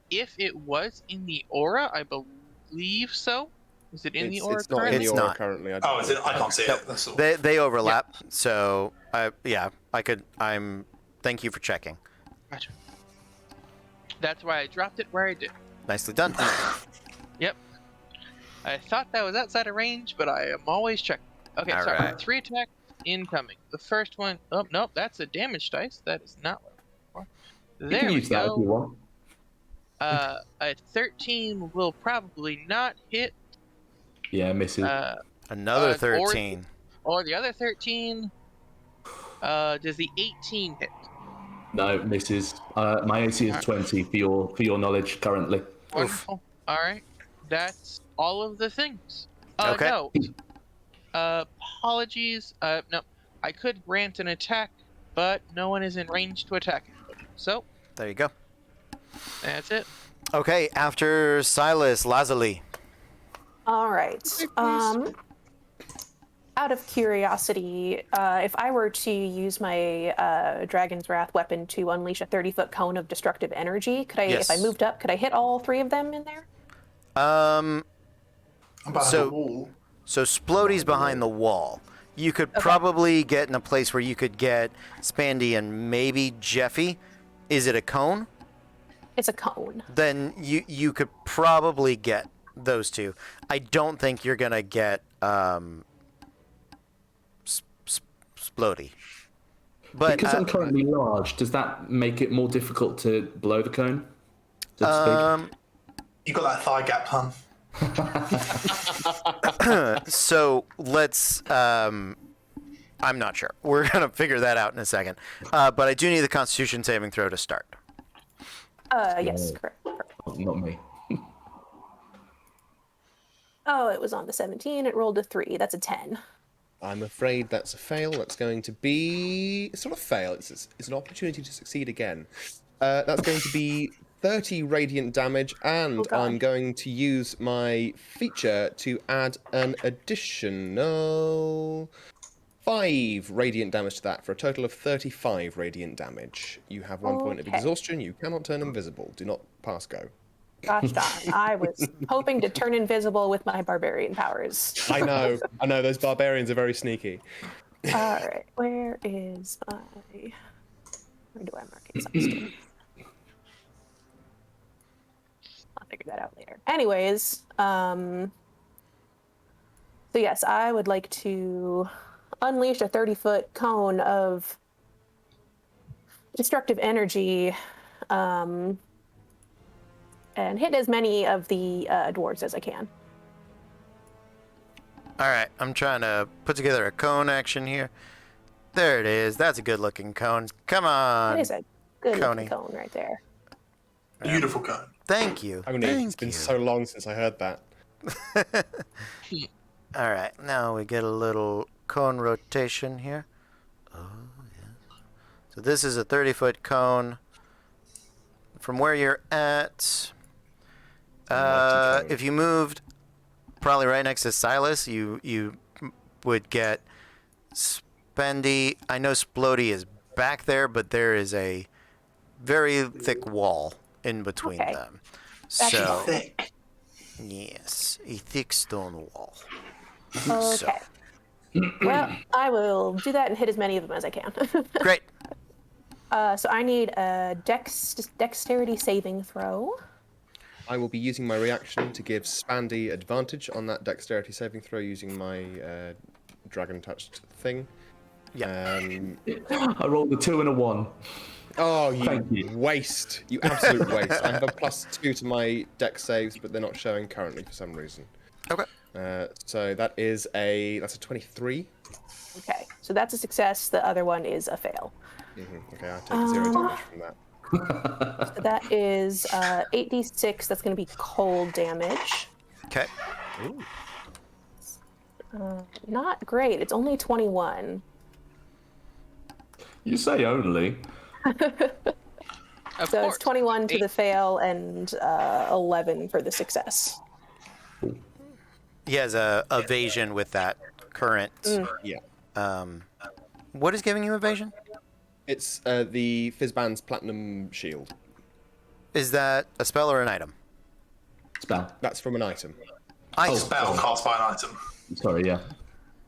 If it was in the aura, I believe so. Is it in the aura It's not in currently? the It's aura not. currently. Oh, is it? I can't see No, it. That's all. They overlap, so thank you for checking. Gotcha. That's why I dropped it where I did. Nicely done. Yep. I thought that was outside of range, but I am always checking. Okay, All sorry. right. 3 attacks incoming. The first one, oh, nope, that's a damage dice. That is not what I'm looking for. You There can we use that if you go. want. A 13 will probably not hit. Yeah, misses. Another or- 13. Or the other 13. Does the 18 hit? No, misses. My AC is 20 for your knowledge currently. Wonderful. All right. That's all of the things. Okay. No. Apologies. No. I could grant an attack, but no one is in range to attack anybody. So, There you go. that's it. Okay, after Silas, Lazuli. All right. Out of curiosity, if I were to use my Dragon's Wrath weapon to unleash a 30-foot cone of destructive energy, could I, Yes. if I moved up, could I hit all 3 of them in there? I'm behind so- the wall. So Splody's behind the wall. You could probably get in a place where you could get Spandy and maybe Jeffy. Is it a cone? It's a cone. Then you could probably get those 2. I don't think you're gonna get Splody. But Because I'm currently large, does that make it more difficult to blow the cone? So to speak? You got that thigh gap, hun. so let's. I'm not sure. We're gonna figure that out in a second. But I do need the Constitution saving throw to start. Yes, No. correct. Not me. Oh, it was on the 17. It rolled a 3. That's a 10. I'm afraid that's a fail. That's going to be... It's not a fail. It's an opportunity to succeed again. That's going to be 30 radiant damage, and Oh, God. I'm going to use my feature to add an additional 5 radiant damage to that, for a total of 35 radiant damage. You have 1 point of Okay. exhaustion. You cannot turn invisible. Do not pass go. Gosh darn. I was hoping to turn invisible with my barbarian powers. I know. Those barbarians are very sneaky. All right. Where is my... Where do I mark exhausted? I'll figure that out later. Anyways, so yes, I would like to unleash a 30-foot cone of destructive energy, and hit as many of the dwarves as I can. All right, I'm trying to put together a cone action here. There it is. That's a good-looking cone. Come on. That is a good Coney. looking cone right there. Beautiful cone. Thank you. Only Thank it's been you. so long since I heard that. All right, now we get a little cone rotation here. Oh, yeah. So this is a 30-foot cone. From where you're at, if you moved probably right next to Silas, you would get Spendy. I know Splody is back there, but there is a very thick wall in between Okay. them. That's So, Thick. yes, a thick stone wall. Okay. Well, I will do that and hit as many of them as I can. Great. So I need a dexterity saving throw. I will be using my reaction to give Spandy advantage on that dexterity saving throw using my dragon touched thing. Yeah. I rolled a 2 and a 1. Oh, Thank you you. waste. You absolute waste. I have a +2 to my dex saves, but they're not showing currently for some reason. Okay. So that's a 23. Okay, so that's a success. The other one is a fail. Okay, I take 0 damage from that. So that is 8d6. That's going to be cold damage. Okay. Not great. It's only 21. You say only. Of So course. it's 21 to the fail and 11 for the success. He has a evasion with that current. Yeah. What is giving you evasion? It's the Fizzband's Platinum Shield. Is that a spell or an item? Spell. That's from an item. Item. Spell cast by an item. Sorry, yeah.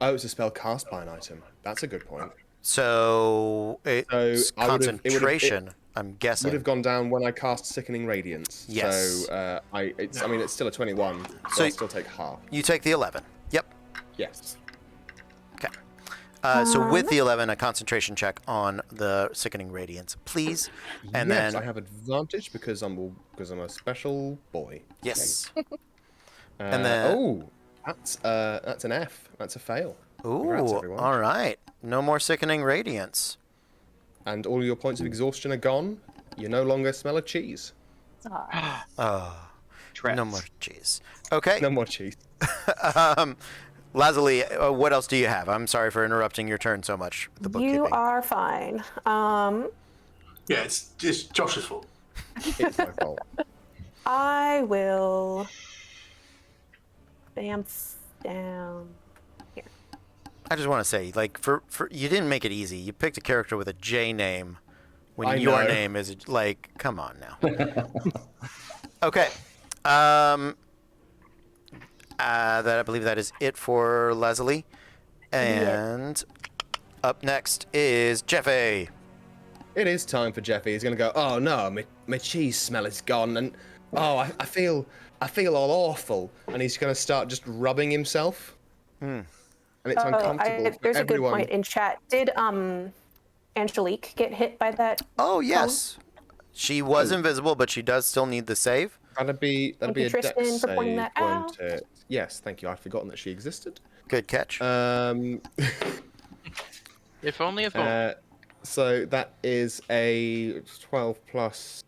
Oh, it's a spell cast by an item. That's a good point. So it's I would've- it would've- concentration. I'm Would guessing. have gone down when I cast Sickening Radiance. Yes. So it's still a 21. So So I'll still take half. You take the 11. Yep. Yes. Okay. So with the 11, a concentration check on the sickening radiance, please. And yes, then I have advantage because I'm a special boy. yes. And then- that's an F. That's a fail. Ooh. Congrats, everyone. All right. No more sickening radiance. And all your points of exhaustion are gone. You no longer smell of cheese. Trats. No more cheese. Okay. No more cheese. Lazuli, what else do you have? I'm sorry for interrupting your turn so much. The bookkeeping. You are fine. Yeah, it's Josh's fault. It's my fault. I will bamf down here. I just want to say, like, for you didn't make it easy. You picked a character with a J name when I your know. name is like, come on now. Okay. That I believe that is it for Leslie. And up next is Jeffy. It is time for Jeffy. He's gonna go. Oh no, my cheese smell is gone, and oh I feel all awful, and he's gonna start just rubbing himself. And it's uncomfortable for There's a everyone. good point in chat. Did Angelique get hit by that? Oh, yes. She was invisible, but she does still need the save. That'd be Thank a you, dex Tristan, for pointing save, that won't it? Yes, thank you. I'd forgotten that she existed. Good catch. If only if only. So that is a 12 plus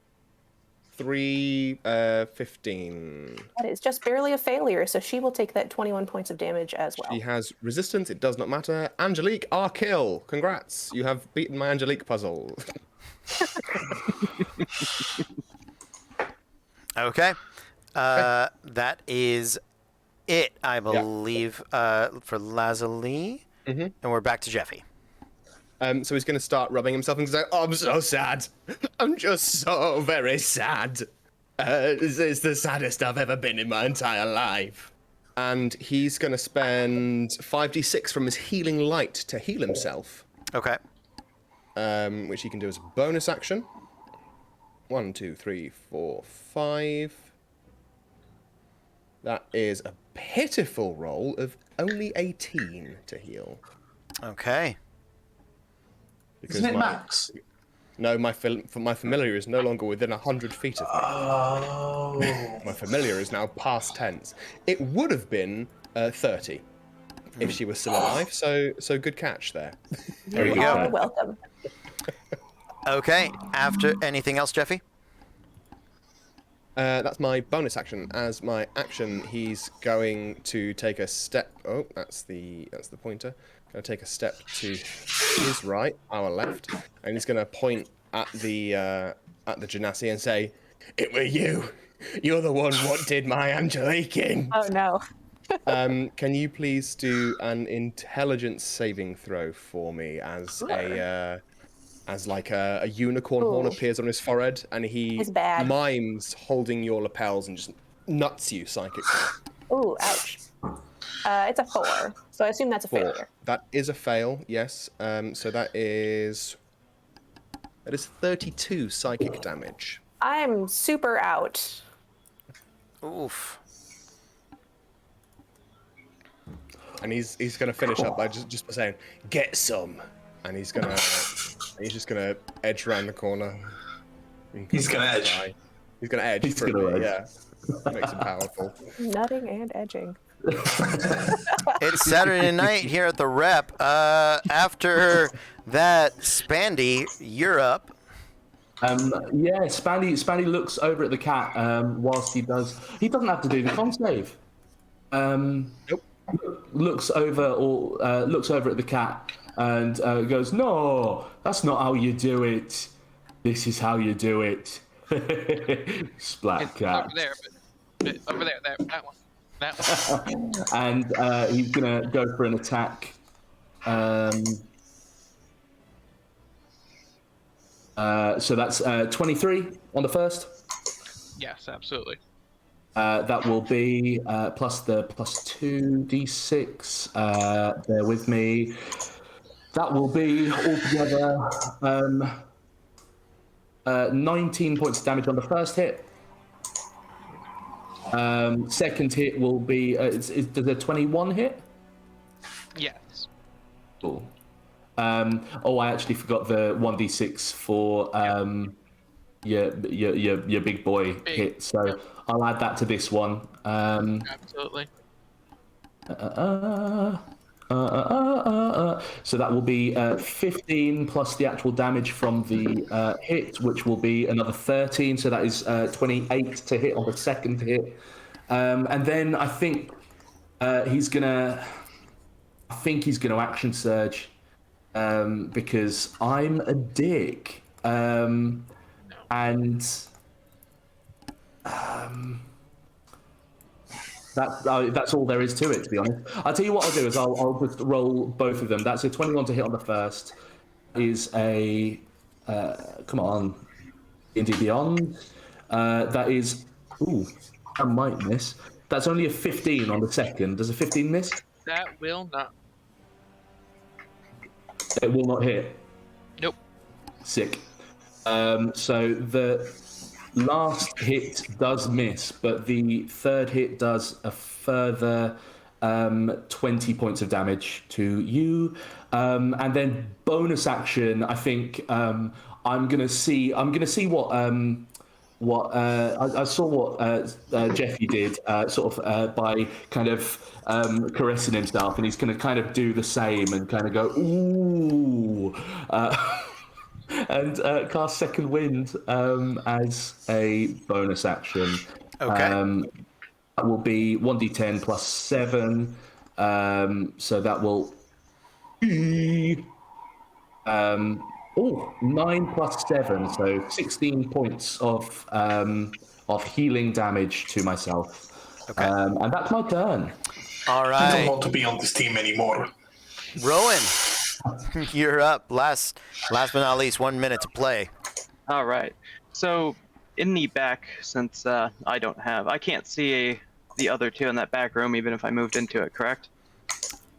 3, 15. That is just barely a failure, so she will take that 21 points of damage as well. She has resistance, it does not matter. Angelique, our kill. Congrats, you have beaten my Angelique puzzle. Okay. That is it, I believe, for Lazuli. And we're back to Jeffy. So he's going to start rubbing himself and say, "Oh, I'm so sad. I'm just so very sad. This is the saddest I've ever been in my entire life." And he's going to spend 5d6 from his healing light to heal himself. Okay. Which he can do as a bonus action. 1, 2, 3, 4, 5. That is a pitiful roll of only 18 to heal. Okay. Because Isn't it max? No, my familiar is no longer within 100 feet of me. Oh. My familiar is now past tense. It would have been 30 if she was still alive. So good catch there. There you You are go. welcome. Okay. After anything else, Jeffy? That's my bonus action. As my action, he's going to take a step. Oh, that's the pointer. Going to take a step to his right, our left, and he's going to point at the Genasi and say, "It were you. You're the one what did my Angelique in." Oh no. Can you please do an intelligence saving throw for me as a unicorn horn Ooh. appears on his forehead and he It's bad. mimes holding your lapels and just nuts you psychically. Ooh, ouch. It's a 4, so I assume that's a 4. failure. That is a fail, yes. So that is 32 psychic damage. I'm super out. Oof. And he's gonna finish up by just by saying, "Get some," and he's just gonna edge around the corner. He's gonna edge. He's gonna edge. He's for a gonna bit, edge. yeah. Makes him powerful. Nutting and edging. It's Saturday night here at the Rep. After that, Spandy, you're up. Spandy looks over at the cat whilst he doesn't have to do the con save. Nope. Looks over at the cat and goes, "No, that's not how you do it. This is how you do it." Splat It's cat. over there, but over there, that one. And he's gonna go for an attack. So that's 23 on the first. Yes, absolutely. That will be plus 2d6. Bear with me. That will be altogether 19 points of damage on the first hit. Second hit will be does a 21 hit? Yes. Cool. I actually forgot the 1d6 for your big boy hit, so I'll add that to this one. Absolutely. So that will be 15 plus the actual damage from the hit, which will be another 13. So that is 28 to hit on the second hit. And then I think he's gonna action surge because I'm a dick. That's all there is to it, to be honest. I'll tell you what I'll do is I'll just roll both of them. That's a 21 to hit on the first. Is a come on, Indie Beyond. That is I might miss. That's only a 15 on the second. Does a 15 miss? That will not. It will not hit. Nope. Sick. So the last hit does miss, but the third hit does a further 20 points of damage to you. And then bonus action, I think I'm gonna see what I saw what Jeffy did by kind of caressing himself, and he's going to kind of do the same and kind of go ooh. and cast Second Wind as a bonus action. Okay. That will be 1d10 plus 7. So that will be 9 plus 7, so 16 points of healing damage to myself. Okay. And that's my turn. All I don't right. want to be on this team anymore. Rowan, you're up. Last but not least, 1 minute to play. All right. So in the back, since I can't see the other two in that back room, even if I moved into it. Correct?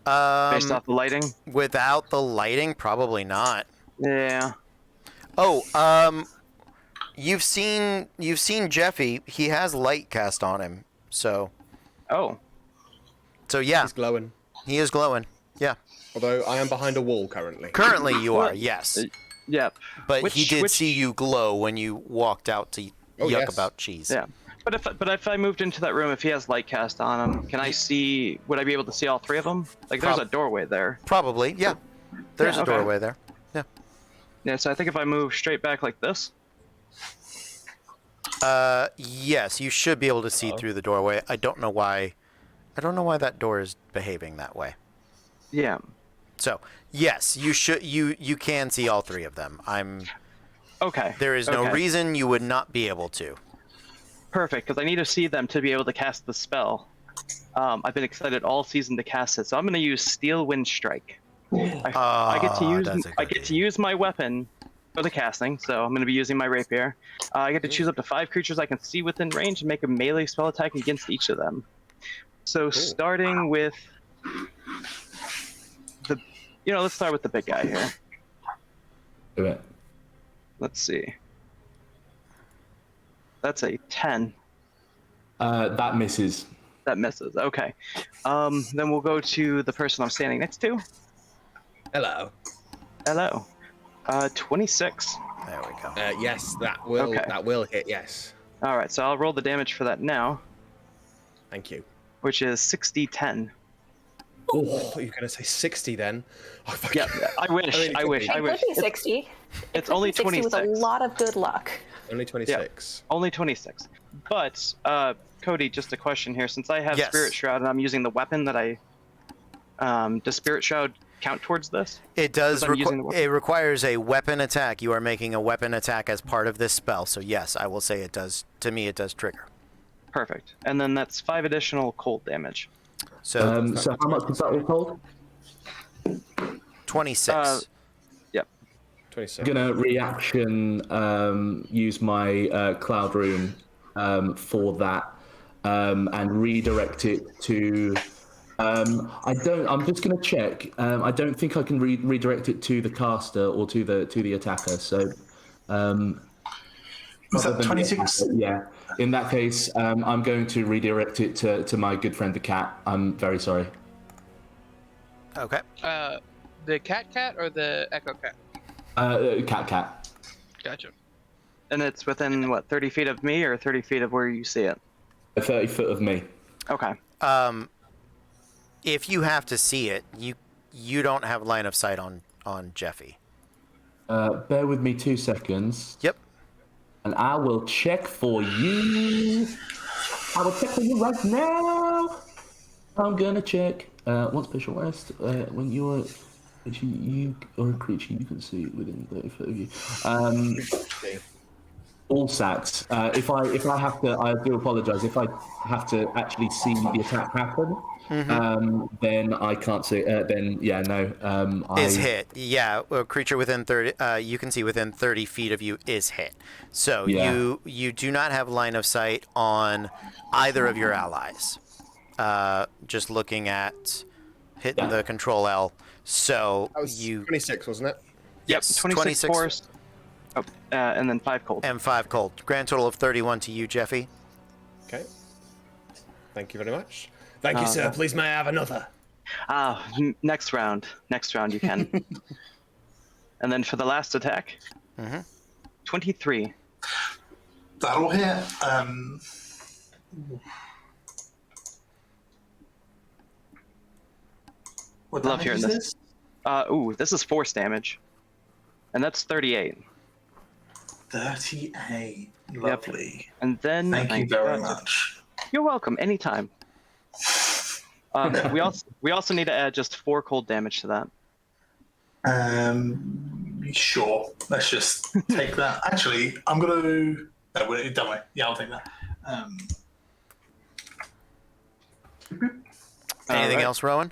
Based off the lighting. Without the lighting, probably not. Yeah. Oh, you've seen Jeffy. He has light cast on him. So Oh. yeah, He's glowing. he is glowing. Yeah. Although I am behind a wall currently. Currently, you are. Yes. Yep. But he did see you glow when you walked out to yuck yes. about cheese. Yeah. But if I moved into that room, if he has light cast on him, can I see? Would I be able to see all three of them? Like, there's a doorway there. Probably. Yeah. There's Yeah, a okay. doorway there. Yeah. Yeah. So I think if I move straight back like this. Yes, you should be able to see through the doorway. I don't know why that door is behaving that way. Yeah. So, yes, you should you can see all three of them. Okay. There is no okay. reason you would not be able to. Perfect, because I need to see them to be able to cast the spell. I've been excited all season to cast it, so I'm going to use Steel Wind Strike. I get to use my weapon for the casting, so I'm going to be using my rapier. I get to choose up to 5 creatures I can see within range and make a melee spell attack against each of them. So starting with let's start with the big guy here. Do it. Let's see. That's a 10. That misses. That misses. Okay. Then we'll go to the person I'm standing next to. Hello. Hello. 26. There we go. Yes, that will Okay. hit. Yes. All right, so I'll roll the damage for that now, Thank you. which is 60-10. Oh, I thought you were going to say 60 then. Oh, fuck. Yeah, I wish. I mean, it I could wish. be. I It wish. could be 60. It's only 60 26. with a lot of good luck. Only 26. Only 26. But Cody, just a question here. Since I have Yes. Spirit Shroud and I'm using the weapon that does Spirit Shroud count towards this? It does. I'm using the weapon. It requires a weapon attack. You are making a weapon attack as part of this spell. So yes, I will say it does. To me, it does trigger. Perfect. And then that's 5 additional cold damage. So So how much was that all told? 26. Yep. 26. I'm gonna reaction use my cloud rune for that and redirect it to I'm just gonna check. I don't think I can redirect it to the caster or to the attacker. So Was other that than the 26? attacker, yeah. In that case, I'm going to redirect it to my good friend the cat. I'm very sorry. Okay. The cat or the echo cat? Cat. Gotcha. And it's within, what, 30 feet of me or 30 feet of where you see it? 30 foot of me. Okay. If you have to see it, you don't have line of sight on Jeffy. Bear with me 2 seconds. Yep. And I will check for you. I will check for you right now. I'm gonna check. One special rest. When you are you or a creature you can see within 30 foot of you. All sacks. If I have to, I do apologise. If I have to actually see the attack happen, then I can't see. Then yeah, no. Is hit. Yeah, a creature within 30. You can see within 30 feet of you is hit. So Yeah. you do not have line of sight on either of your allies. Just looking at hitting the control L. So That was you 26, wasn't it? yes, 26 force. Oh, and then 5 cold. and 5 cold. Grand total of 31 to you, Jeffy. Okay. Thank you very much. Thank you, sir. Please may I have another? Next round. Next round you can. And then for the last attack, 23. That'll hit. What Love damage hearing is this. This is force damage. and that's 38. 38. Lovely. And then Thank you very much. You're welcome. Anytime. We also need to add just 4 cold damage to that. Sure. Let's just take that. Actually, I'm gonna. No, don't worry. Yeah, I'll take that. Anything Alright. else, Rowan?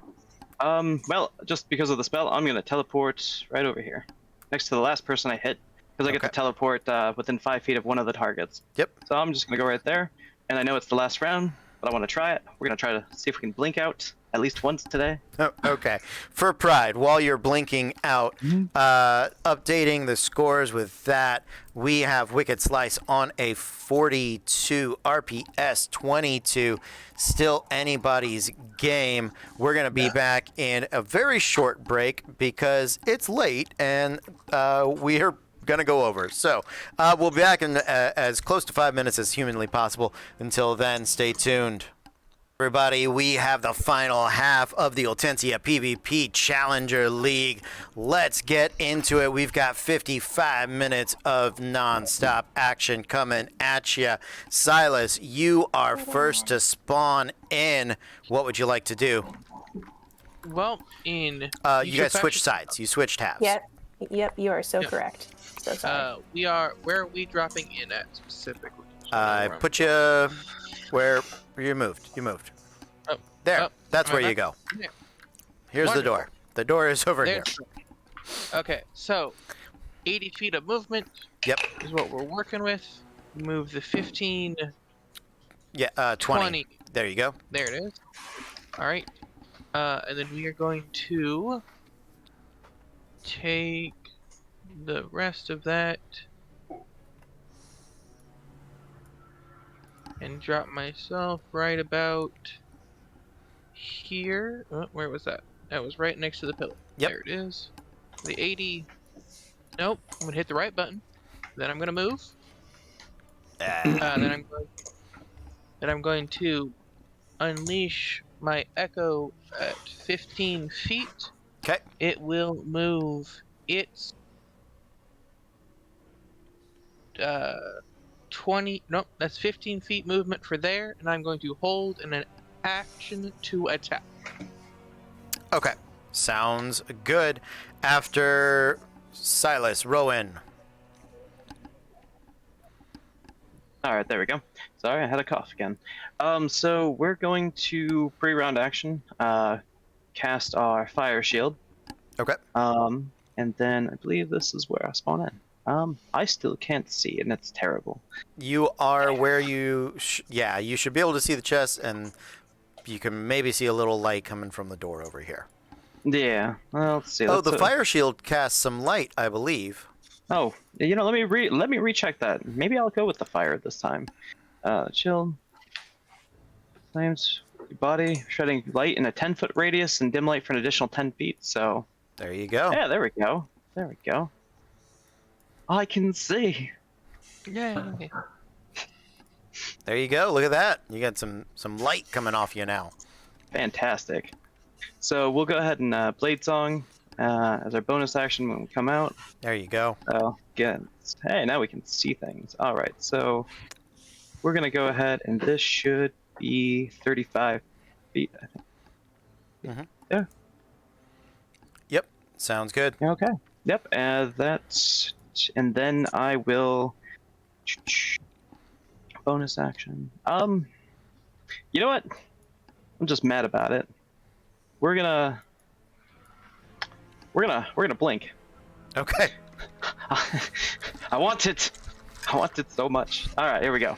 Well, just because of the spell, I'm gonna teleport right over here, next to the last person I hit, because I get to Okay. teleport within 5 feet of one of the targets. Yep. So I'm just gonna go right there, and I know it's the last round, but I want to try it. We're gonna try to see if we can blink out at least once today. Oh, okay. For Pride, while you're blinking out, updating the scores with that, we have Wicked Slice on a 42, RPS 22. Still anybody's game. We're going to be back in a very short break because it's late and we are going to go over. So we'll be back in as close to 5 minutes as humanly possible. Until then, stay tuned. Everybody, we have the final half of the Hortensia PvP Challenger League. Let's get into it. We've got 55 minutes of non-stop action coming at you. Silas, you are first to spawn in. What would you like to do? Well, in You guys switched sides. You switched halves. Yep, you are so Yeah. correct. So sorry. where are we dropping in at specifically? I put you where you moved. You moved. Oh, There. oh, That's am I where you back? go. Yeah. Here's the Wonderful. door. The door is over here. Okay, so 80 feet of movement Yep. is what we're working with. Move the 15, Yeah. 20. 20. There you go. There it is. All right. And then we are going to take the rest of that and drop myself right about here. Where was that? That was right next to the pillar. Yep. There it is. The 80. Nope. I'm gonna hit the right button. Then I'm gonna move. Then I'm going to unleash my echo at 15 feet. Okay. It will move its 20. Nope, that's 15 feet movement for there, and I'm going to hold in an action to attack. Okay. Sounds good. After Silas, Rowan. All right, there we go. Sorry, I had a cough again. So we're going to pre-round action, cast our fire shield. Okay. And then I believe this is where I spawn in. I still can't see, and it's terrible. You are where you... yeah, you should be able to see the chest, and you can maybe see a little light coming from the door over here. Yeah. Well, let's see. Oh, let's, the fire shield casts some light, I believe. Oh, let me recheck that. Maybe I'll go with the fire this time. Shield. Flames. Your body shedding light in a 10-foot radius and dim light for an additional 10 feet. So. There you go. Yeah, there we go. There we go. I can see. Yeah. There you go. Look at that. You got some light coming off you now. Fantastic. So we'll go ahead and Blade Song as our bonus action when we come out. There you go. Hey, now we can see things. All right, so we're gonna go ahead, and this should be 35 feet, I think. Mhm. Yeah. Yep. Sounds good. Okay. Yep. And then I will bonus action. You know what? I'm just mad about it. We're gonna blink. Okay. I want it so much. All right, here we go.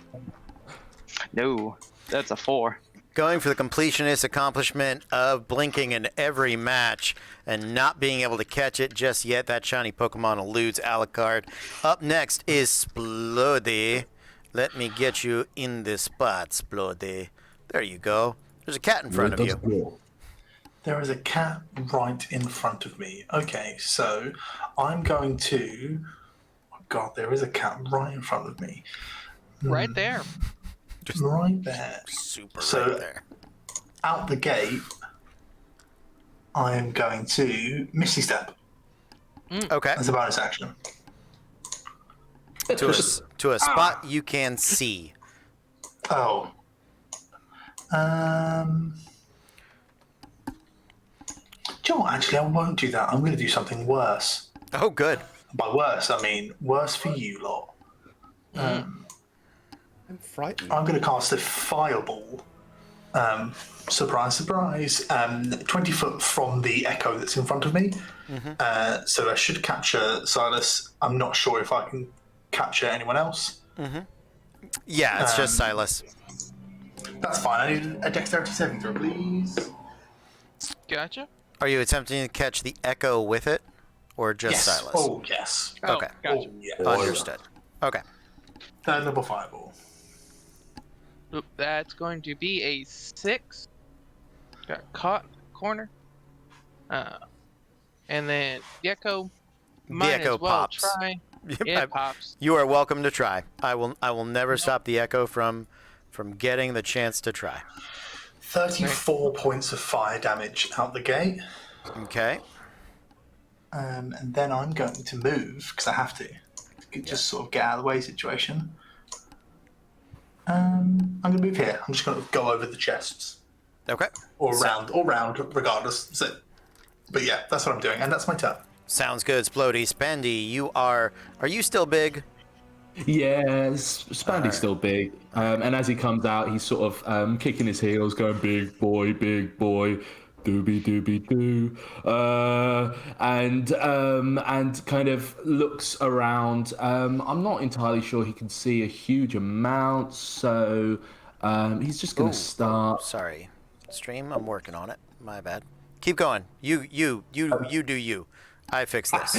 No, that's a 4. Going for the completionist accomplishment of blinking in every match and not being able to catch it just yet. That shiny Pokemon eludes Alucard. Up next is Splody. Let me get you in this spot, Splody. There you go. There's a cat in front of you. There is a cat right in front of me. Okay, so I'm going to... Oh God, there is a cat right in front of me. Right there. Right there. Super So- right there. Out the gate, I am going to Misty Step. Okay. That's a bonus action. To a spot you can see. Oh. Do you know what? Actually, I won't do that. I'm going to do something worse. Oh, good. By worse, I mean worse for you lot. I'm frightened. I'm going to cast a fireball. Surprise, surprise. 20 foot from the echo that's in front of me. So I should capture Silas. I'm not sure if I can capture anyone else. Yeah, it's just Silas. That's fine. I need a dexterity saving throw, please. Gotcha. Are you attempting to catch the echo with it, or just Yes. Silas? Oh, yes. Okay. Gotcha. Oh, yeah. Understood. Okay. Third level fireball. Oop, that's going to be a 6. Got caught in the corner. And then the echo. Might echo as well pops. try. I- It pops. You are welcome to try. I will never stop the echo from getting the chance to try. 34 points of fire damage out the gate. Okay. And then I'm going to move, because I have to. Just sort of get out of the way situation. I'm going to move here. I'm just going to go over the chests. Okay. Or round, regardless. So, but yeah, that's what I'm doing, and that's my turn. Sounds good, Splody. Spandy, are you still big? Yeah, Spandy's still big, and as he comes out, he's sort of kicking his heels, going big boy, doobie doobie doo, and kind of looks around. I'm not entirely sure he can see a huge amount, so he's just gonna start. Sorry, stream. I'm working on it. My bad. Keep going. You do you. I fix this.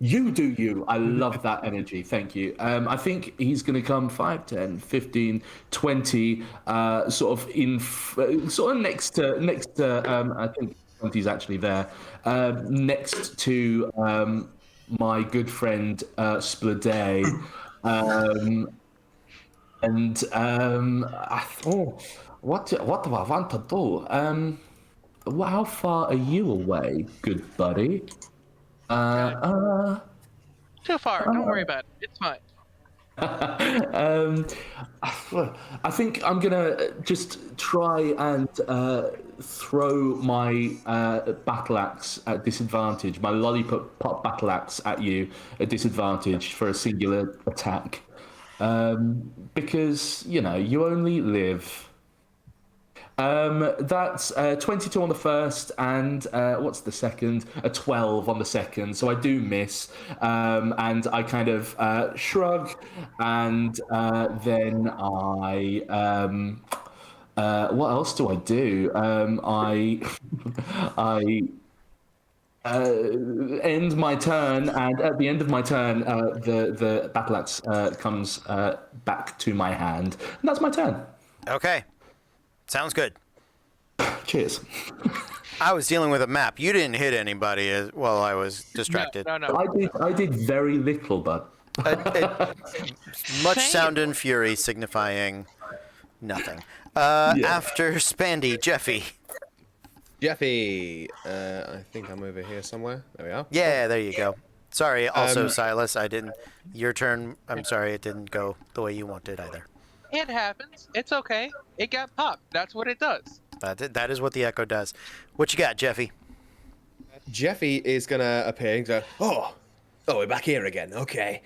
You do you. I love that energy. Thank you. I think he's going to come 5, 10, 15, 20, sort of next to I think 20 is actually there. Next to my good friend Spladay. And I thought, what do I want to do? How far are you away, good buddy? Too far. Don't worry about it. It's fine. I think I'm gonna just try and throw my battle axe at disadvantage, my lollipop battle axe at you at disadvantage for a singular attack, because you only live. That's 22 on the first, and what's the second? A 12 on the second. So I do miss, and I kind of shrug, and then I. What else do I do? I end my turn, and at the end of my turn, the battle axe comes back to my hand, and that's my turn. Okay. Sounds good. Cheers. I was dealing with a map. You didn't hit anybody while I was distracted. No. I did very little, bud. Much sound and fury signifying nothing. After Spandy, Jeffy. Jeffy, I think I'm over here somewhere. There we are. Yeah, there you go. Sorry, also Silas, your turn. I'm sorry it didn't go the way you wanted either. It happens. It's okay. It got popped. That's what it does. That is what the echo does. What you got, Jeffy? Jeffy is gonna appear and go, oh, we're back here again. Okay.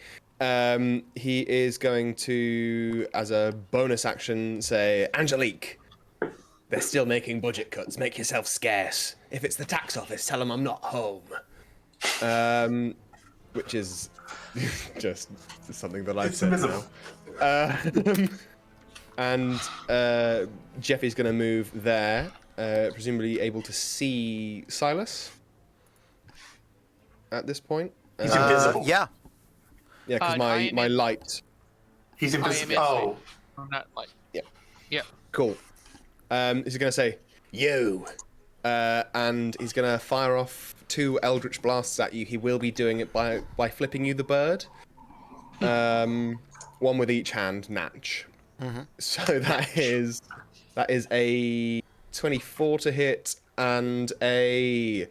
He is going to, as a bonus action, say, Angelique, they're still making budget cuts. Make yourself scarce. If it's the tax office, tell them I'm not home. Which is just something that I've said now. And Jeffy's going to move there, presumably able to see Silas at this point. He's invisible. Yeah. Yeah, because my light. He's invisible. Oh. I'm not like. Yeah. Cool. He's going to say, you. And he's going to fire off 2 Eldritch Blasts at you. He will be doing it by flipping you the bird. One with each hand, natch. So that is a 24 to hit and a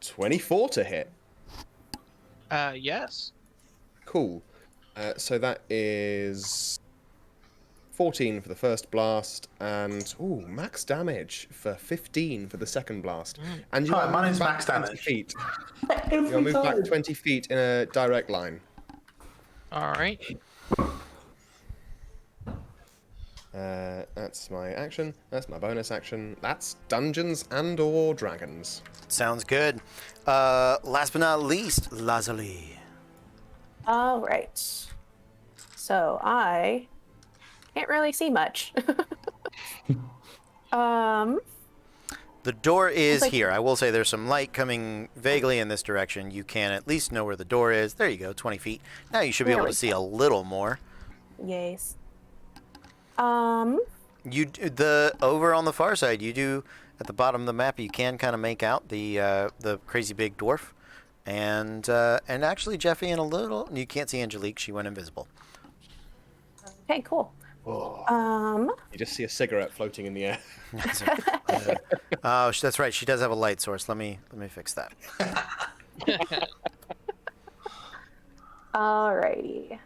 24 to hit. Yes. Cool. So that is 14 for the first blast, and max damage for 15 for the second blast. And you Hi, are my name's moved Max back 20 Damage. feet. Every You'll move back time. 20 feet in a direct line. All right. That's my action. That's my bonus action. That's Dungeons and/or Dragons. Sounds good. Last but not least, Lazuli. All right. So I can't really see much. The door is like- here. I will say there's some light coming vaguely in this direction. You can at least know where the door is. There you go, 20 feet. Now you should be There able we to see a little more. Yes. Over on the far side, you do at the bottom of the map. You can kind of make out the crazy big dwarf, and actually Jeffy and a little. You can't see Angelique. She went invisible. Okay, cool. You just see a cigarette floating in the air. Oh, that's right. She does have a light source. Let me fix that. Alrighty.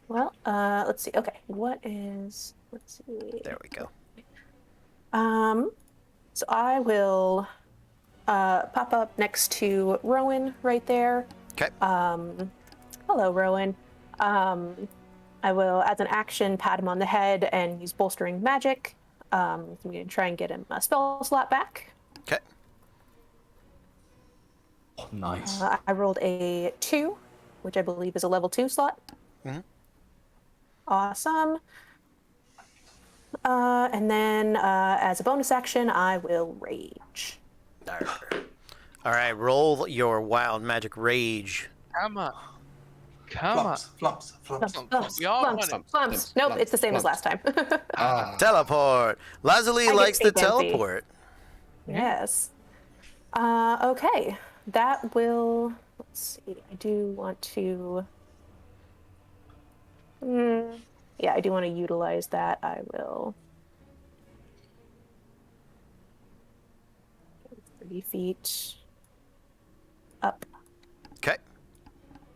Well, let's see. Okay, let's see. There we go. So I will pop up next to Rowan right there. Okay. Hello, Rowan. I will, as an action, pat him on the head and use bolstering magic. I'm going to try and get him a spell slot back. Okay. Oh, nice. I rolled a 2, which I believe is a level 2 slot. Mhm. Awesome. And then, as a bonus action, I will rage. All right. Roll your wild magic rage. Come on. Come on. Flumps. We all want it. Flumps. Nope, it's the same as last time. Teleport. Lazuli get likes to paid, Nancy. teleport. Yes. Okay. That will. Let's see. I do want to. Yeah, I do want to utilize that. I will. 30 feet up Okay.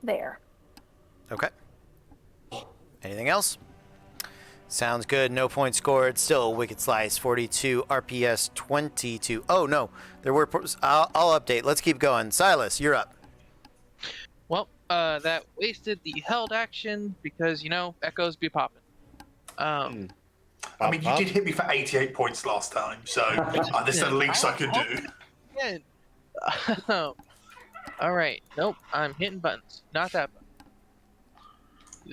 there. Okay. Anything else? Sounds good. No points scored. Still Wicked Slice. 42 RPS 22. Oh no, there were. I'll update. Let's keep going. Silas, you're up. Well, that wasted the held action because, echoes be popping. I mean, you did hit me for 88 points last time, so this is the least I could do. Yeah. All right. Nope. I'm hitting buttons. Not that button.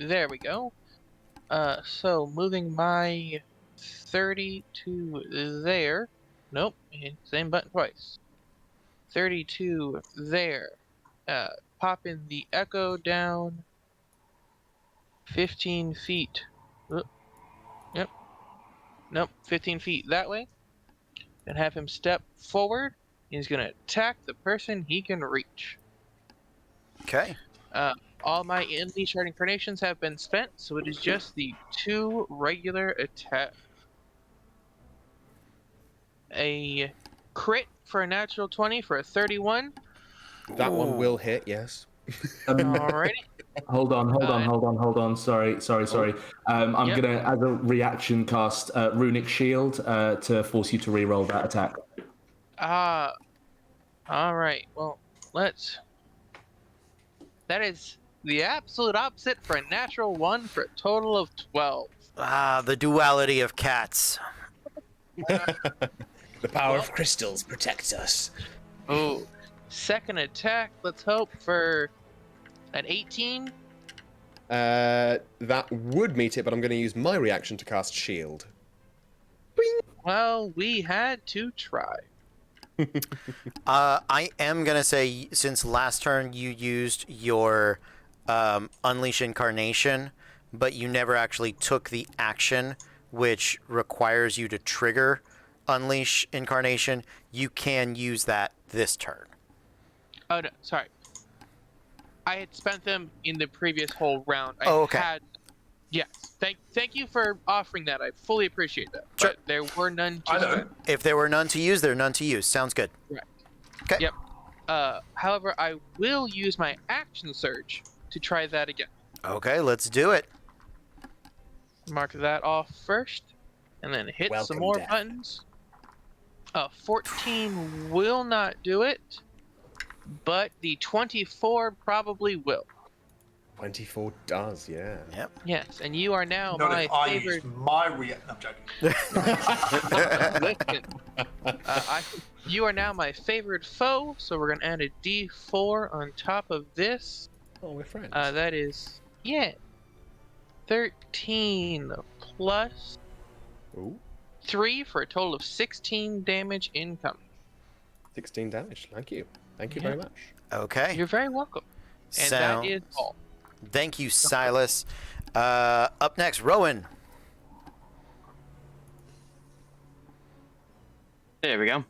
There we go. So moving my 30 to there. Nope. Same button twice. 32 there. Popping the echo down 15 feet. Yep. Nope. 15 feet that way. And have him step forward. He's going to attack the person he can reach. Okay. All my Unleash Shard Incarnations have been spent, so it is just the 2 regular attacks. A crit for a natural 20 for a 31. That one will hit, yes. Alrighty. Hold on. Sorry. I'm Yep. gonna, as a reaction, cast Runic Shield to force you to reroll that attack. Alright, well, that is the absolute opposite for a natural 1 for a total of 12. The duality of cats. The power of crystals protects us. Oh, second attack, let's hope for an 18. That would meet it, but I'm going to use my reaction to cast Shield. Well, we had to try. I am gonna say, since last turn you used your Unleash Incarnation, but you never actually took the action which requires you to trigger Unleash Incarnation, you can use that this turn. Oh, no, sorry. I had spent them in the previous whole round. I Oh, okay. had Yes. Thank you for offering that. I fully appreciate that. Sure. But there were none to I spend. don't. If there were none to use, there are none to use. Sounds good. Right. Okay. Yep. However, I will use my action surge to try that again. Okay, let's do it. Mark that off first, and then hit Welcome, some more death. buttons. 14 will not do it, but the 24 probably will. 24 does, yeah. Yep. Yes, and you are now Not my if I favorite. use my react. No, I'm joking. Listen, you are now my favorite foe, so we're gonna add a D4 on top of this. Oh, we're friends. That is 13 plus Ooh, 3 for a total of 16 damage incoming. 16 damage. Thank you. Thank you Yeah. very much. Okay. You're very welcome. And that is all. Thank you, Silas. Up next, Rowan. There we go.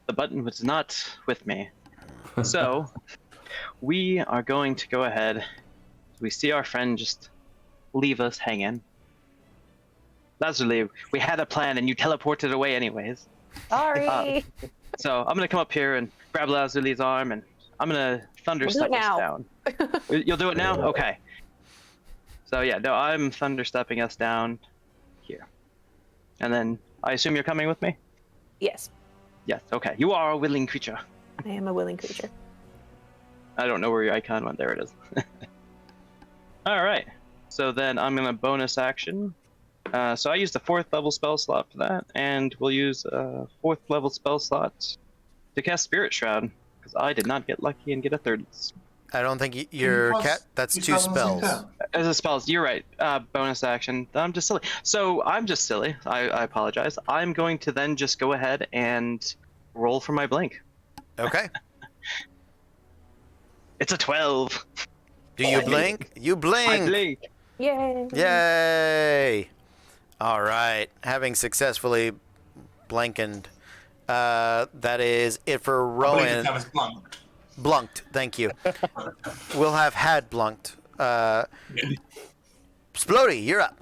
The button was not with me. So, we are going to go ahead. We see our friend just leave us hanging. Lazuli, we had a plan and you teleported away anyways. Sorry. So, I'm going to come up here and grab Lazuli's arm and I'm going to thunder We'll do it step us now. down. You'll do it now? Okay. So, yeah, no, I'm thunder stepping us down here. And then, I assume you're coming with me? Yes, Yes, okay. You are a willing creature. I am a willing creature. I don't know where your icon went. There it is. All right. So then I'm going to bonus action. So I used a 4th level spell slot for that, and we'll use a 4th level spell slot to cast Spirit Shroud, because I did not get lucky and get a 3rd. I don't think your Plus, cat. That's you 2 spell on the same spells. turn. As a spells, you're right. Bonus action. I'm just silly. So I'm just silly. I apologize. I'm going to then just go ahead and roll for my blink. Okay. It's a 12. Do you blink? You I blink. blink. Yay! Yay! All right. Having successfully blankened, that is it for I believe the Rowan. term is blunt. Blunked. Thank you. We'll have had blunked. Splody, you're up.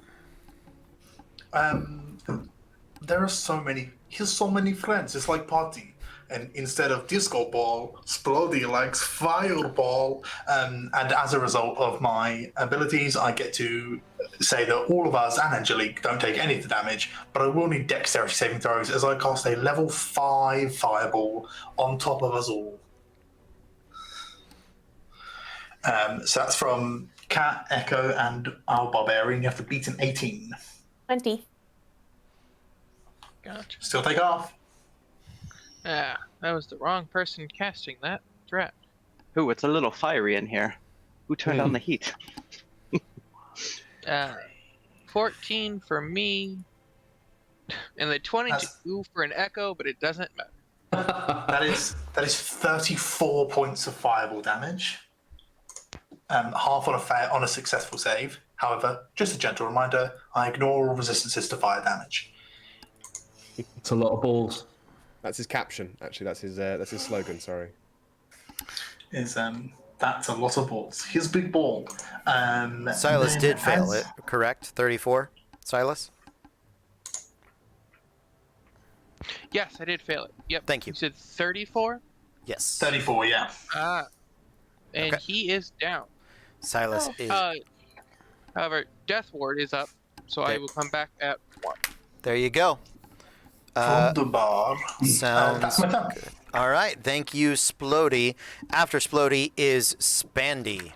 There are so many. Here's so many friends. It's like party. And instead of disco ball, Splody likes fireball. And as a result of my abilities, I get to say that all of us and Angelique don't take any of the damage, but I will need dexterity saving throws as I cast a level 5 fireball on top of us all. So that's from Cat, Echo, and our Barbarian. You have to beat an 18. 20. Gotcha. Still take half. That was the wrong person casting that. Drat. Ooh, it's a little fiery in here. Who turned on the heat? 14 for me, and the 22 for an echo, but it doesn't matter. That is 34 points of fireball damage. Half on a successful save. However, just a gentle reminder, I ignore all resistances to fire damage. It's a lot of balls. That's his caption, actually. That's his slogan, sorry. That's a lot of balls. His big ball. Silas then did fail as- it, correct? 34. Silas? Yes, I did fail it. Yep. Thank you. You said 34? Yes. 34, yeah. And Okay. he is down. Silas is. However, Death Ward is up, so Okay. I will come back at 1. There you go. From the bar. Sounds That's my turn. good. All right. Thank you, Splody. After Splody is Spandy.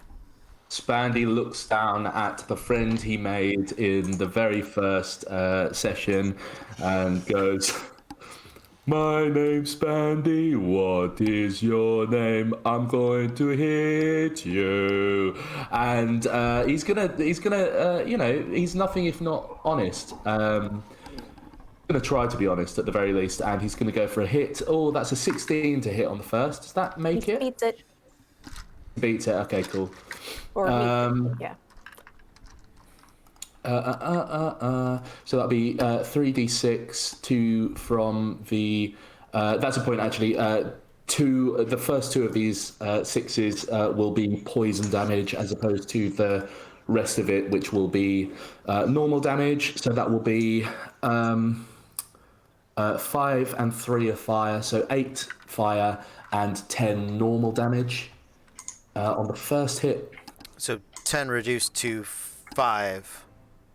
Spandy looks down at the friend he made in the very first session and goes, "My name's Spandy. What is your name? I'm going to hit you." And he's gonna, he's nothing if not honest. Gonna try to be honest at the very least, and he's gonna go for a hit. Oh, that's a 16 to hit on the first. Does that make it? Beats it. Beats it. Okay, cool. Or yeah. So that'll be 3d6, 2 from the. That's a point actually. The first 2 of these 6s will be poison damage as opposed to the rest of it, which will be normal damage. So that will be 5 and 3 of fire, so 8 fire and 10 normal damage on the first hit. So 10 reduced to 5,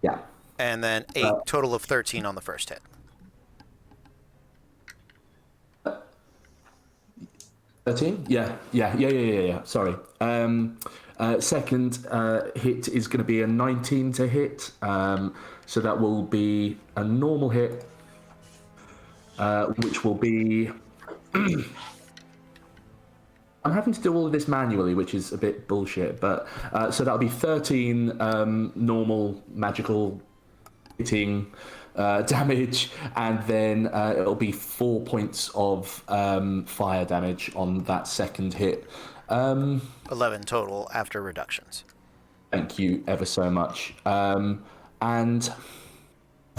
Yeah. and then 8, total of 13 on the first hit. 13? Yeah. Sorry. Second hit is going to be a 19 to hit. So that will be a normal hit, which will be... I'm having to do all of this manually, which is a bit bullshit. But so that'll be 13 normal magical hitting damage, and then it'll be 4 points of fire damage on that second hit. 11 total after reductions. Thank you ever so much. And I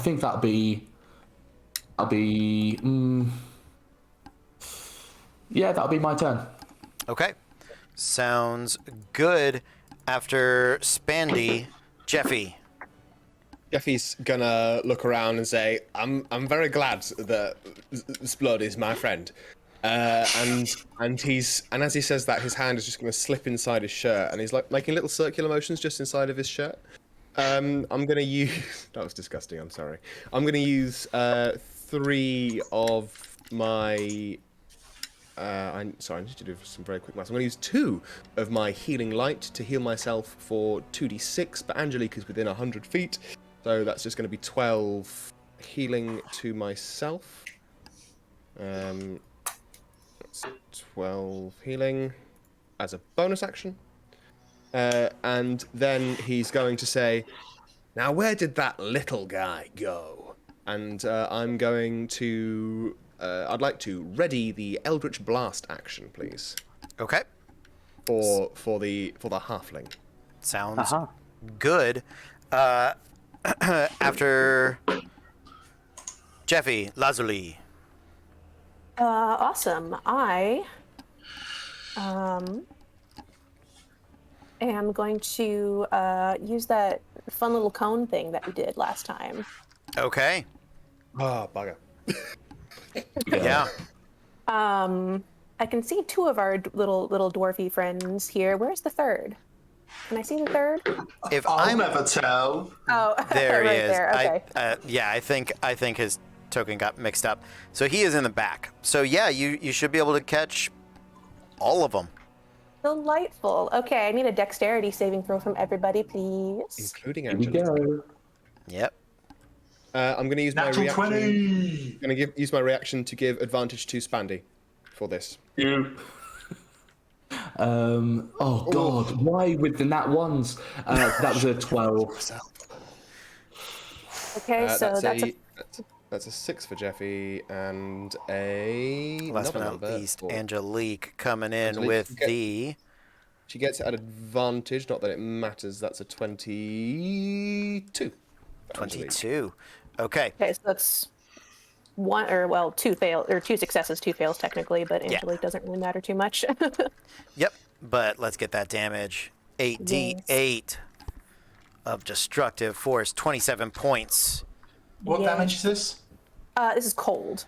think that'll be my turn. Okay. Sounds good. After Spandy, Jeffy. Jeffy's gonna look around and say, "I'm very glad that Splod is my friend," and as he says that, his hand is just gonna slip inside his shirt, and he's like making little circular motions just inside of his shirt. I'm gonna use that was disgusting. I'm sorry. I'm gonna use 3 of my. I need to do some very quick maths. I'm going to use 2 of my healing light to heal myself for 2d6, but Angelique is within 100 feet, so that's just going to be 12 healing to myself. That's 12 healing as a bonus action. And then he's going to say, "Now where did that little guy go?" And I'm going to... I'd like to ready the Eldritch Blast action, please. Okay. For the halfling. Sounds good. After Jeffy, Lazuli. Awesome. I am going to use that fun little cone thing that we did last time. Okay. Oh, bugger. Yeah. I can see 2 of our little dwarfy friends here. Where's the third? Can I see the third? If I'll never tell. Oh, there right he is. there. Okay. I think his token got mixed up. So he is in the back. So yeah, you should be able to catch all of them. Delightful. Okay, I need a dexterity saving throw from everybody, please. Including Here we Angelique. go. Yep. I'm going to use my Natural reaction. 20! I'm going to use my reaction to give advantage to Spandy for this. Oh God, why with the nat ones? That was a 12. Okay, so that's a 6 for Jeffy and a. Last but another not number least, for- Angelique coming in Angelique, with you get- the She gets it at advantage. Not that it matters. That's a 22. for Angelique. 22. Okay. okay, so that's 2 successes, 2 fails technically, but Angelique doesn't really matter too much. Yep. But let's get that damage. 8d8 of destructive force, 27 points. What Yeah. damage is this? This is cold.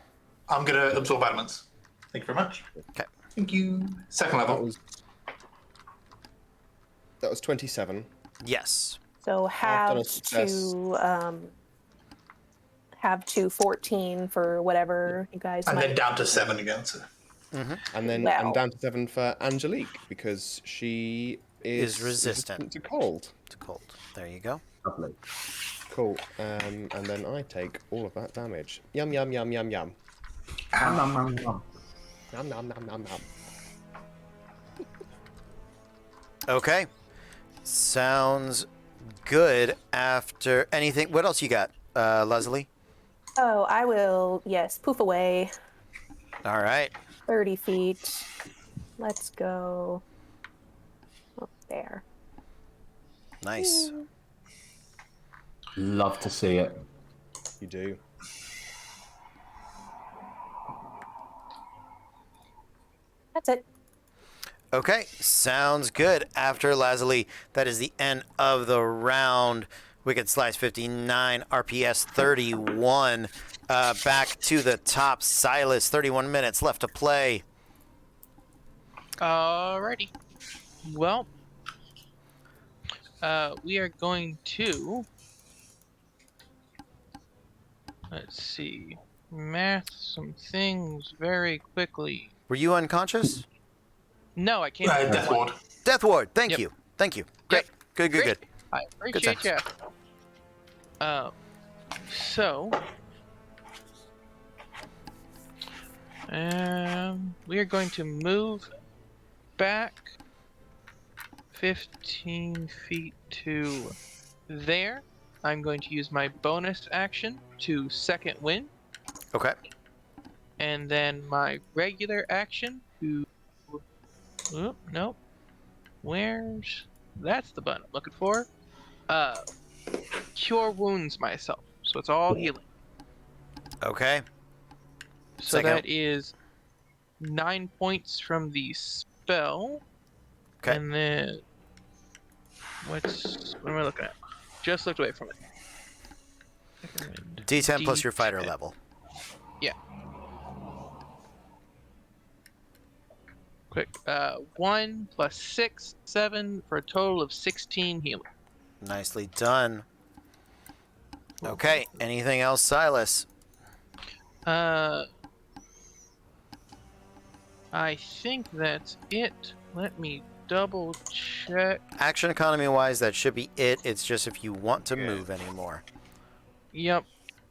I'm going to absorb elements. Thank you very much. Okay. Thank you. Second level. That was 27. Yes. So done a have success. to 14 for whatever you guys And might. then down to 7 again. So. And then Wow. and down to 7 for Angelique because she is resistant. to cold. It's cold. There you go. Lovely. Cool. And then I take all of that damage. Yum yum yum yum yum. Nom, nom, nom, nom. Nom nom nom nom nom. Okay. Sounds good. After anything, what else you got, Leslie? Oh, I will, yes, poof away All right. 30 feet. Let's go up there. Nice. Love to see it. You do. That's it. Okay, sounds good. After Lazuli, that is the end of the round. Wicked Slice 59, RPS 31. Back to the top. Silas, 31 minutes left to play. Alrighty. Well, we are going to, let's see, math some things very quickly. Were you unconscious? No, I can't. Death Ward. Death Ward, thank Yep. you. Thank you. Great. Good. Great. I appreciate you. times. So, we are going to move back 15 feet to there. I'm going to use my bonus action to second wind, Okay. and then my regular action to. Oh, nope. That's the button I'm looking for. Cure wounds myself. So it's all healing. Okay. So Second. that is 9 points from the spell. Okay. And then what am I looking at? Just looked away from it. Second wind. D10 plus your fighter D10. level. Yeah. Quick. 1 plus 6, 7 for a total of 16 healing. Nicely done. Okay. Anything else, Silas? I think that's it. Let me double check. Action economy wise, that should be it. It's just if you want to move anymore. Yep.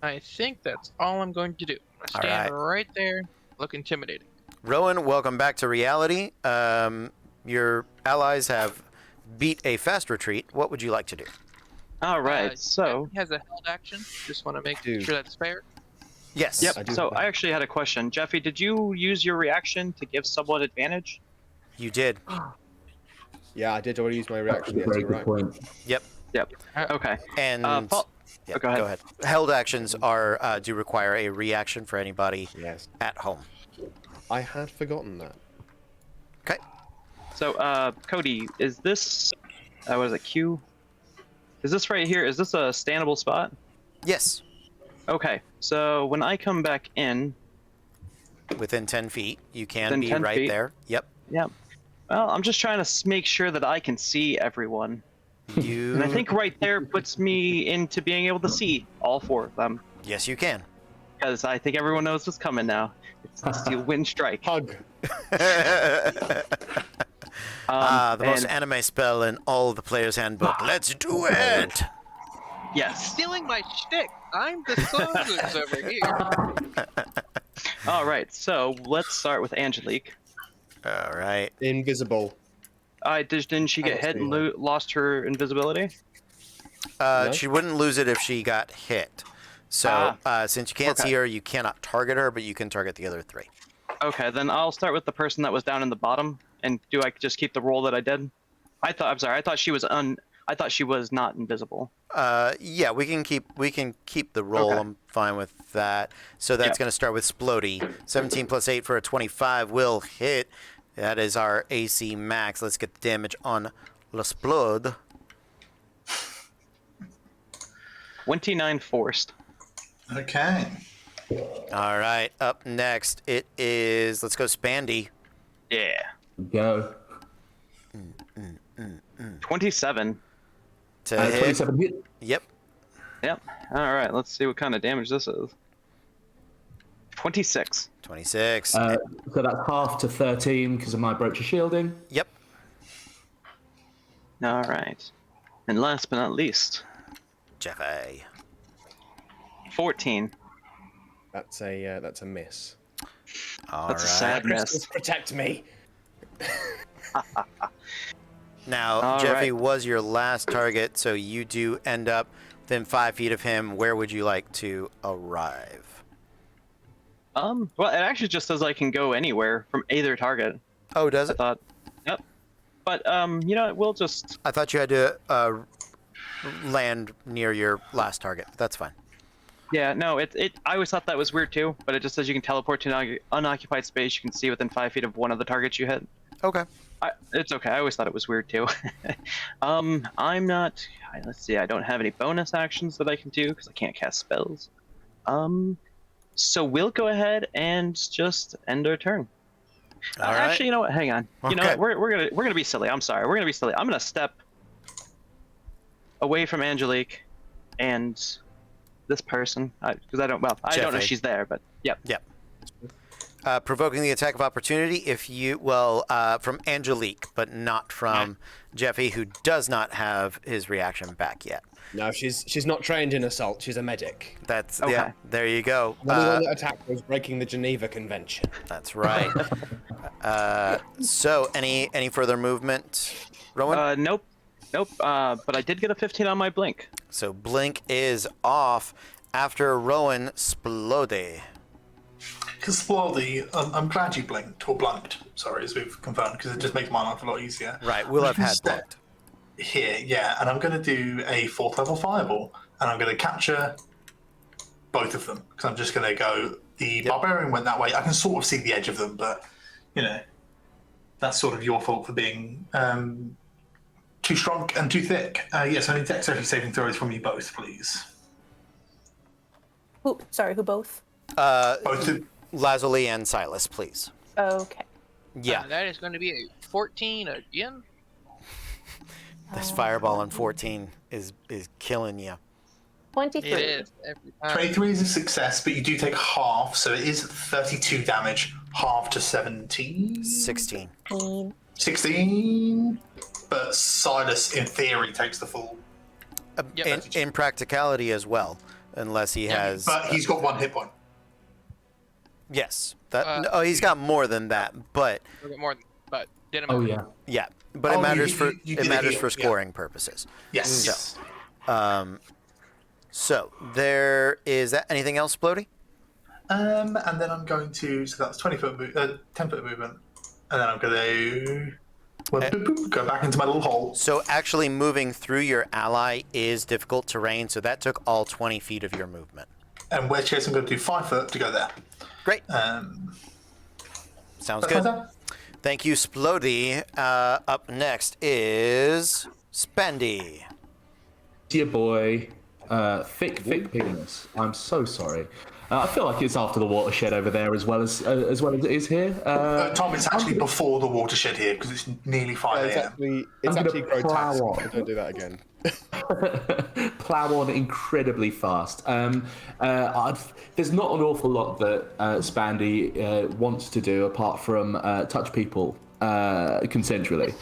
I think that's all I'm going to do. I All stand right. right there, look intimidating. Rowan, welcome back to reality. Your allies have beat a fast retreat. What would you like to do? All right, so He has a held action. Just want to make Dude. sure that's fair. Yes. yep. I do So have that. I actually had a question, Jeffy. Did you use your reaction to give someone advantage? You did. Yeah, I did already use my reaction. That's a Yes, very you're good right. point. Yep. Okay. And Paul- yeah, oh, go ahead. Held actions are do require a reaction for anybody Yes, at home. I had forgotten that. Okay. So, Cody, is this? What is it? Q? Is this right here? Is this a standable spot? Yes. Okay. So when I come back in, Within 10 feet, you can Within be 10 right feet. there. Yep. yeah. Well, I'm just trying to make sure that I can see everyone, You. and I think right there puts me into being able to see all 4 of them, Yes, you can. because I think everyone knows what's coming now. It's the Steel Wind Strike. Hug. The most and- anime spell in all the player's handbook. Let's do it. Yes. Stealing my shtick. I'm the soldiers over here. All right. So let's start with Angelique. All right. Invisible. Didn't she get Let's hit see. and lost her invisibility? No? She wouldn't lose it if she got hit. So since you can't okay. see her, you cannot target her, but you can target the other 3. Okay, then I'll start with the person that was down in the bottom. And do I just keep the roll that I did? I thought she was I thought she was not invisible. Yeah, we can keep the roll. Okay. I'm fine with that. So that's Yeah. going to start with Splody. 17 plus 8 for a 25 will hit. That is our AC max. Let's get the damage on L'Splode. 29 forced. Okay. All right, up next it is, let's go Spandy. Yeah. Go. 27. To hit. 27 hit. Yep. Yep. All right, let's see what kind of damage this is. 26. 26. So that's half to 13 because of my brooch of shielding. Yep. All right. And last but not least, Jeffy. 14. That's a miss. All That's a right. sad Crystals, miss. protect me. Now, All Jeffy right. was your last target, so you do end up within 5 feet of him. Where would you like to arrive? Well, it actually just says I can go anywhere from either target. Oh, does I it? thought, yep. But you know, we'll just. I thought you had to land near your last target. That's fine. Yeah, no, I always thought that was weird too, but it just says you can teleport to an unoccupied space you can see within 5 feet of one of the targets you hit. Okay. It's okay. I always thought it was weird too. I'm not. Let's see. I don't have any bonus actions that I can do because I can't cast spells. So we'll go ahead and just end our turn. All right. Actually, you know what? Hang on. You know Okay. what? We're gonna be silly. I'm sorry. We're gonna be silly. I'm gonna step away from Angelique and this person because I don't. Well, I don't know if Jeffy. she's there, but yep. Yep. Provoking the attack of opportunity if you from Angelique, but not from Jeffy, who does not have his reaction back yet. No, she's not trained in assault. She's a medic. That's Okay. yeah. There you go. The only one that attacked was breaking the Geneva Convention. That's right. So any further movement, Rowan? Nope. But I did get a 15 on my blink. So blink is off after Rowan Splode. Kasplody, I'm glad you blinked, or blanked, sorry, as we've confirmed, because it just makes my life a lot easier. Right, we'll have had Step blinked. here, yeah, and I'm going to do a 4th level fireball, and I'm going to capture both of them, because I'm just going to go, the barbarian went that way, I can sort of see the edge of them, but, you know, that's sort of your fault for being too strong and too thick. Yes, I need dexterity saving throws from you both, please. Who both? Both of, Lazuli and Silas, please. Okay. Yeah, That is going to be a 14 again. this fireball on 14 is killing you. 23. It is every time. 23 is a success, but you do take half, so it is 32 damage, half to 17. 16. 16. But Silas, in theory, takes the full. In practicality as well, unless he has. But he's got 1 hit point. Yes. He's got more than that, but A little bit more, but didn't Oh matter. yeah. yeah. But Oh, it matters you did it it matters here, for yeah. scoring purposes. Yes. So there is that. Anything else, Splody? And then I'm going to. So that's 10-foot movement. And then I'm going to. Go back into my little hole. So actually moving through your ally is difficult terrain, so that took all 20 feet of your movement. In which case, I'm going to do 5 foot to go there. Great. Sounds good. Thank you, Splody. Up next is Spendy. Dear boy, thick penis. I'm so sorry. I feel like it's after the watershed over there as well as it is here. Tom, it's actually before the watershed here because it's nearly 5 It's a.m. actually I'm gonna grotesque. plow on. Don't do that again. Plow on incredibly fast. There's not an awful lot that Spandy wants to do apart from touch people consensually.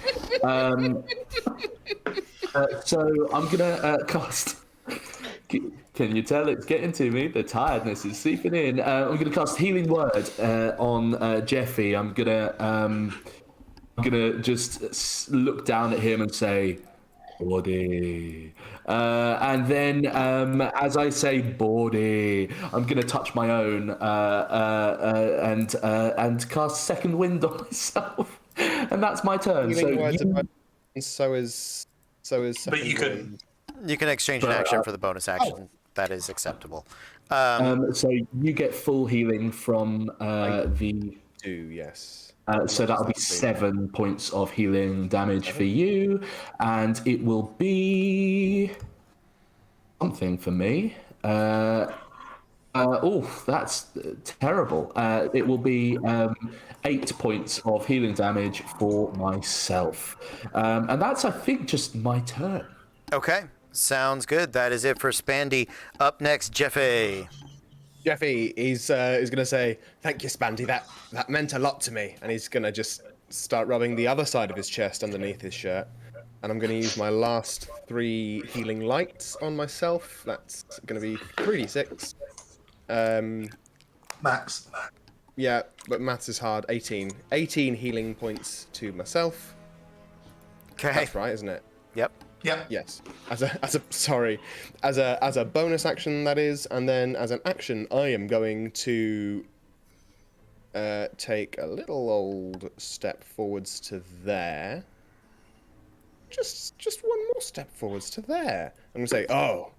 So I'm gonna cast. Can you tell it's getting to me? The tiredness is seeping in. I'm going to cast Healing Word on Jeffy. I'm gonna just look down at him and say, "Body," and then as I say "body," I'm going to touch my own and cast Second Wind on myself, and that's my turn. Healing So words you- are so is But you second could- wind. You can exchange an action for the bonus action. That is acceptable. so you get full healing from the. Do yes. So that'll be 7 points of healing damage for you, and it will be something for me. That's terrible. It will be 8 points of healing damage for myself, and that's, I think, just my turn. Okay. Sounds good. That is it for Spandy. Up next, Jeffy. Jeffy is going to say, "Thank you, Spandy. That meant a lot to me." And he's going to just start rubbing the other side of his chest underneath his shirt. And I'm going to use my last 3 healing lights on myself. That's going to be 3d6. Max. Yeah, but maths is hard. 18 healing points to myself. Okay. That's right, isn't it? Yep. Yep. Yes. As a bonus action, that is, and then as an action, I am going to take a little old step forwards to there. Just one more step forwards to there. I'm gonna say, oh,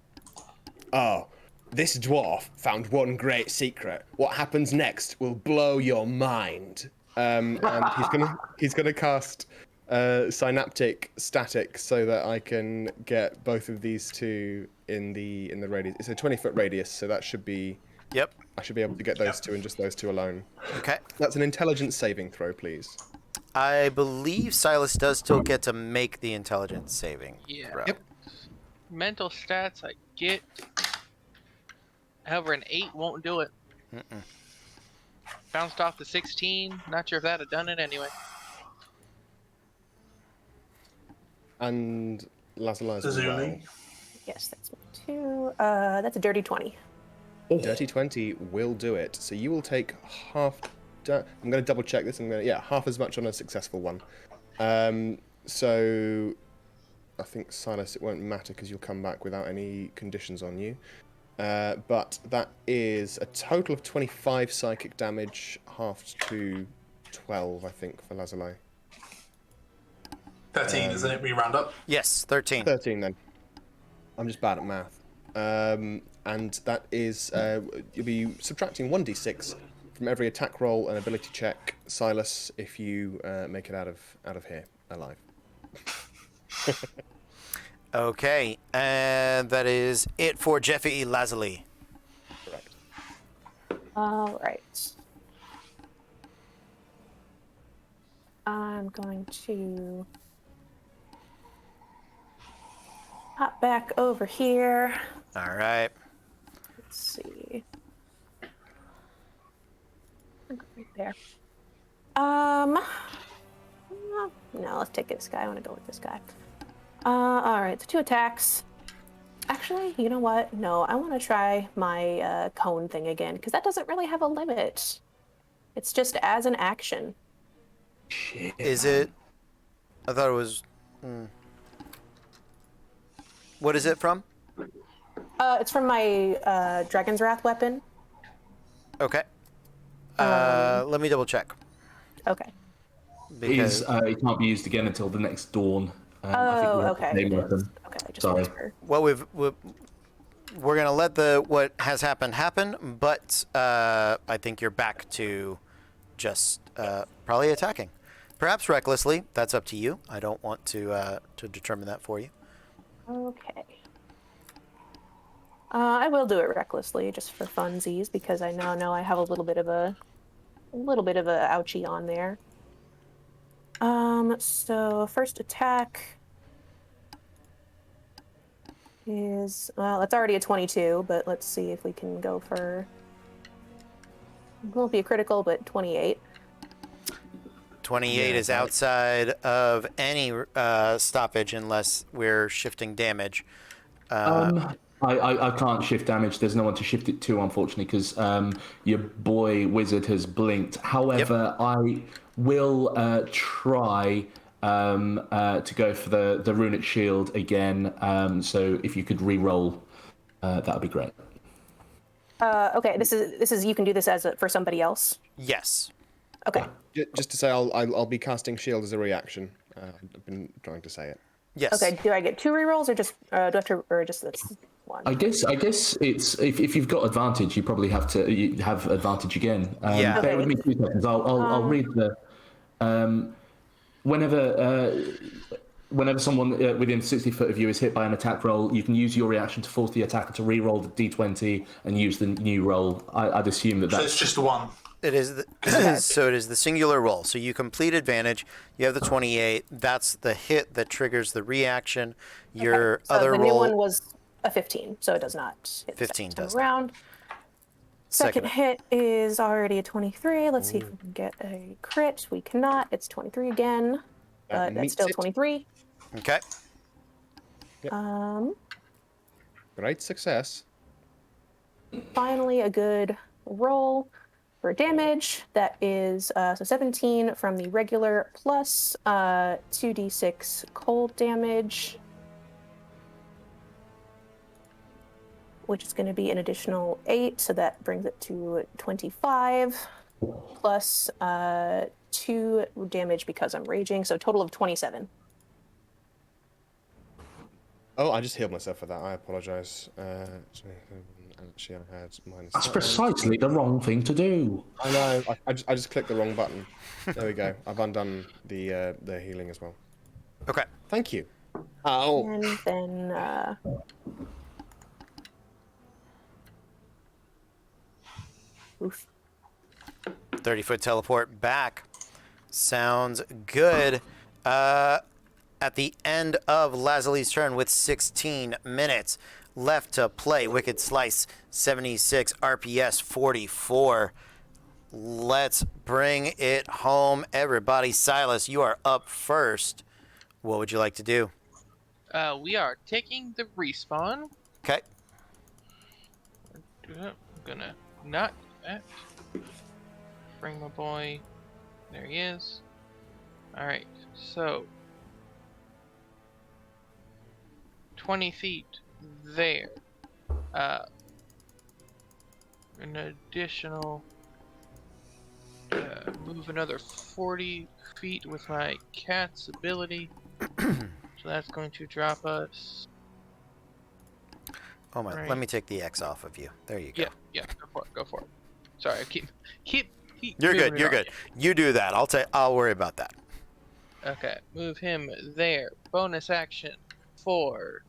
this dwarf found one great secret. What happens next will blow your mind. And he's gonna cast synaptic static so that I can get both of these two in the radius. It's a 20-foot radius, so that should be. Yep. I should be able to get those two and just those two alone. Okay. That's an intelligence saving throw, please. I believe Silas does still get to make the intelligence saving Yeah. throw. Yep. Mental stats I get. However, an 8 won't do it. Mm-mm. Bounced off the 16. Not sure if that'd have done it anyway. And Lazarus as well. Zuni. Yes, that's me too. That's a dirty 20. Dirty 20 will do it. So you will take half. I'm going to double check this. Half as much on a successful one. So I think Silas, it won't matter because you'll come back without any conditions on you. But that is a total of 25 psychic damage, halved to 12, I think, for Lazuli. 13, isn't it? We round up. Yes, 13. 13 then. I'm just bad at math. And that is, you'll be subtracting 1d6 from every attack roll and ability check, Silas, if you make it out of here alive. Okay, and that is it for Jeffy Lazuli. Correct. All right. I'm going to hop back over here. All right. Let's see. Right there. No, let's take this guy. I want to go with this guy. All right, so 2 attacks. Actually, you know what? No, I want to try my cone thing again because that doesn't really have a limit. It's just as an action. Shit. Is it? I thought it was. What is it from? It's from my Dragon's Wrath weapon. Okay. Let me double check. Okay. Because It can't be used again until the next dawn. I think we have the Okay. same weapon. Okay, I just Sorry. wanted her. what we're gonna let what has happened happen, but I think you're back to just probably attacking, perhaps recklessly. That's up to you. I don't want to determine that for you. Okay. I will do it recklessly, just for funsies, because I now know I have a little bit of a ouchie on there. So first attack is, well, it's already a 22, but let's see if we can go for, it won't be a critical, but 28. 28 is outside of any stoppage unless we're shifting damage. I can't shift damage. There's no one to shift it to, unfortunately, because your boy wizard has blinked. However, I will try to go for the runic shield again. So if you could re-roll, that would be great. Okay, this is you can do this for somebody else. Yes. Okay. Just to say, I'll be casting shield as a reaction. I've been trying to say it. Yes. Okay. Do I get 2 rerolls or just do I have to, or just this one? I guess it's if you've got advantage, you probably have advantage again. Yeah. Bear with me 2 seconds. I'll read the whenever someone within 60 foot of you is hit by an attack roll, you can use your reaction to force the attacker to re-roll the d20 and use the new roll. I'd assume So that's it's just 1. It is so it is the singular roll. So you complete advantage. You have the 28. That's the hit that triggers the reaction. Your Okay, so other the roll. new one was a 15, so it does not hit. 15 the second does time around. Second Second. hit is already a 23. Let's see if we can get a crit. We cannot. It's 23 again. That's meets still it. 23. Okay. Great success. Finally, a good roll for damage. That is so 17 from the regular plus 2d6 cold damage, which is going to be an additional 8, so that brings it to 25 plus 2 damage because I'm raging, so total of 27. Oh, I just healed myself for that. I apologise. Actually, I had minus. That's that one. precisely the wrong thing to do. I know. I just clicked the wrong button. There we go. I've undone the healing as well. Okay. Thank you. Oh. And then oof. 30-foot teleport back. Sounds good. At the end of Lazali's turn with 16 minutes left to play. Wicked Slice, 76, RPS 44. Let's bring it home, everybody. Silas, you are up first. What would you like to do? We are taking the respawn. Okay. I'm gonna not do that. Bring my boy. There he is. Alright, so 20 feet there. An additional move another 40 feet with my cat's ability. So that's going to drop us. Oh my! Right. Let me take the X off of you. There you go. Yeah, go for it. Sorry, I keep You're moving good. it You're on. good. You do that. I'll worry about that. Okay, move him there. Bonus action for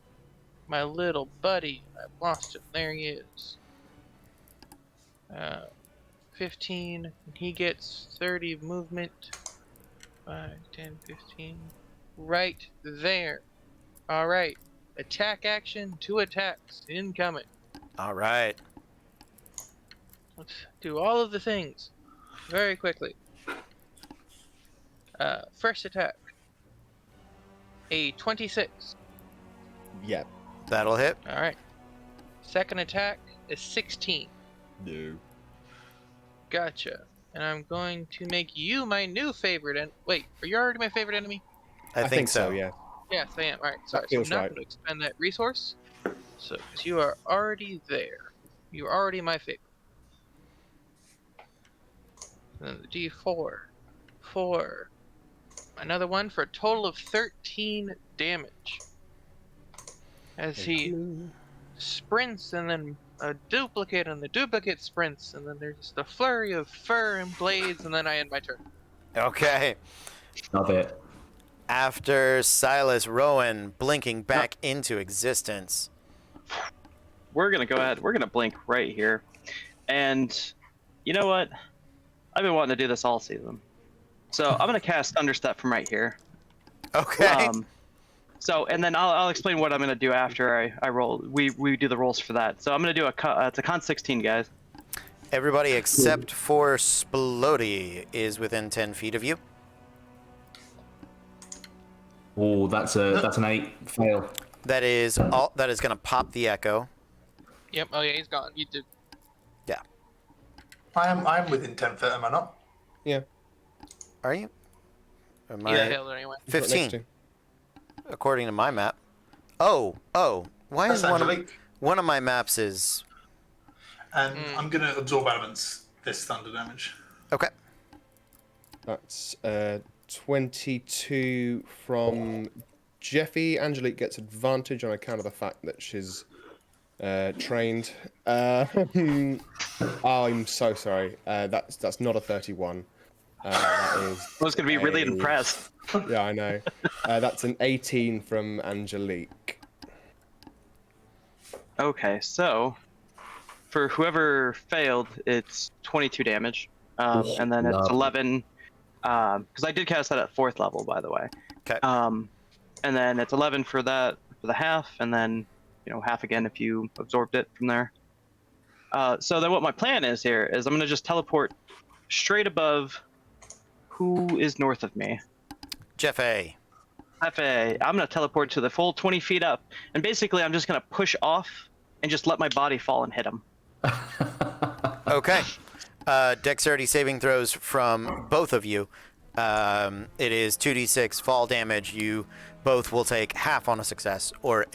my little buddy. I've lost him. There he is. 15. He gets 30 movement. 5, 10, 15. Right there. Alright. Attack action, 2 attacks incoming. All right. Let's do all of the things very quickly. First attack. A 26. Yeah. That'll hit. Alright. Second attack is 16. No. Gotcha. And I'm going to make you my new favorite wait, are you already my favorite enemy? I think so. Yeah. Yes, I am. Alright, sorry. So I'm feels not right. going to expend that resource. So, because you are already there. You're already my favorite. And then the D4. 4. Another one for a total of 13 damage. As he sprints and then a duplicate and the duplicate sprints and then there's the flurry of fur and blades and then I end my turn. Okay. Love it. After Silas, Rowan blinking back into existence. We're gonna go ahead. We're gonna blink right here, and you know what? I've been wanting to do this all season, so I'm gonna cast Thunderstep from right here. Okay. So, and then I'll explain what I'm gonna do after I roll. We do the rolls for that. So I'm gonna do it's a con 16, guys. Everybody except for Splody is within 10 feet of you. Oh, that's an 8 fail. That is all. That is going to pop the echo. Yep. Oh yeah, he's gone. You did. Yeah. I'm within 10 foot, am I not? Yeah. Are you? Am Yeah, I hell anyway. Right next 15? to- According to my map. Oh. Why That's is Angelique. one of my maps is And I'm going to absorb elements this thunder damage. okay? That's 22 from Jeffy. Angelique gets advantage on account of the fact that she's trained. Oh, I'm so sorry. That's not a 31. That is. I was gonna be really a- impressed. Yeah, I know. That's an 18 from Angelique. Okay, so for whoever failed, it's 22 damage, and then it's lovely. 11. Because I did cast that at 4th level, by the way. Okay. And then it's 11 for that for the half, and then half again if you absorbed it from there. So then what my plan is here is I'm gonna just teleport straight above. Who is north of me? Jeff A. I'm gonna teleport to the full 20 feet up, and basically I'm just gonna push off and just let my body fall and hit him. Okay. Dexterity saving throws from both of you. It is 2d6 fall damage. You both will take half on a success or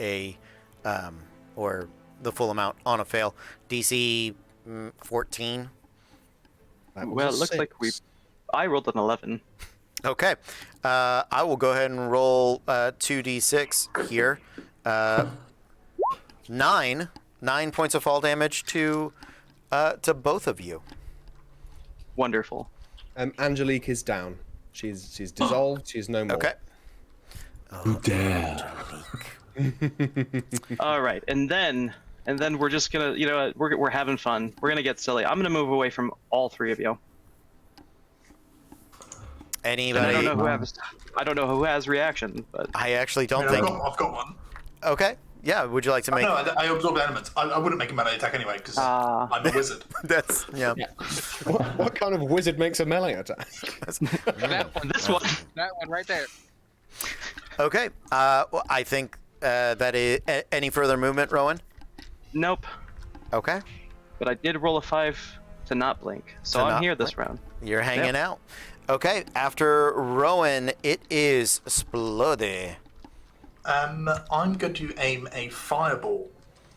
or the full amount on a fail. DC 14. That was Well, a it looks like 6. I rolled an 11. Okay. I will go ahead and roll 2d6 here. 9 points of fall damage to both of you. Wonderful. Angelique is down. She's dissolved. She's no more. Okay. Who dare? All right, and then we're just gonna, you know, we're having fun. We're gonna get silly. I'm gonna move away from all three of you. And Anybody? I don't know who has reaction, but I actually don't I've think. got one. Okay. Yeah. Would you like to make? No, I absorb elements. I wouldn't make a melee attack anyway because I'm a wizard. That's yeah. What kind of wizard makes a melee attack? That one. This one. That one right there. Okay. Well, I think that is any further movement, Rowan. Nope. Okay. But I did roll a 5 to not blink, so To I'm not here this blink. round. You're hanging Yep. out. Okay. After Rowan, it is Splody. I'm going to aim a fireball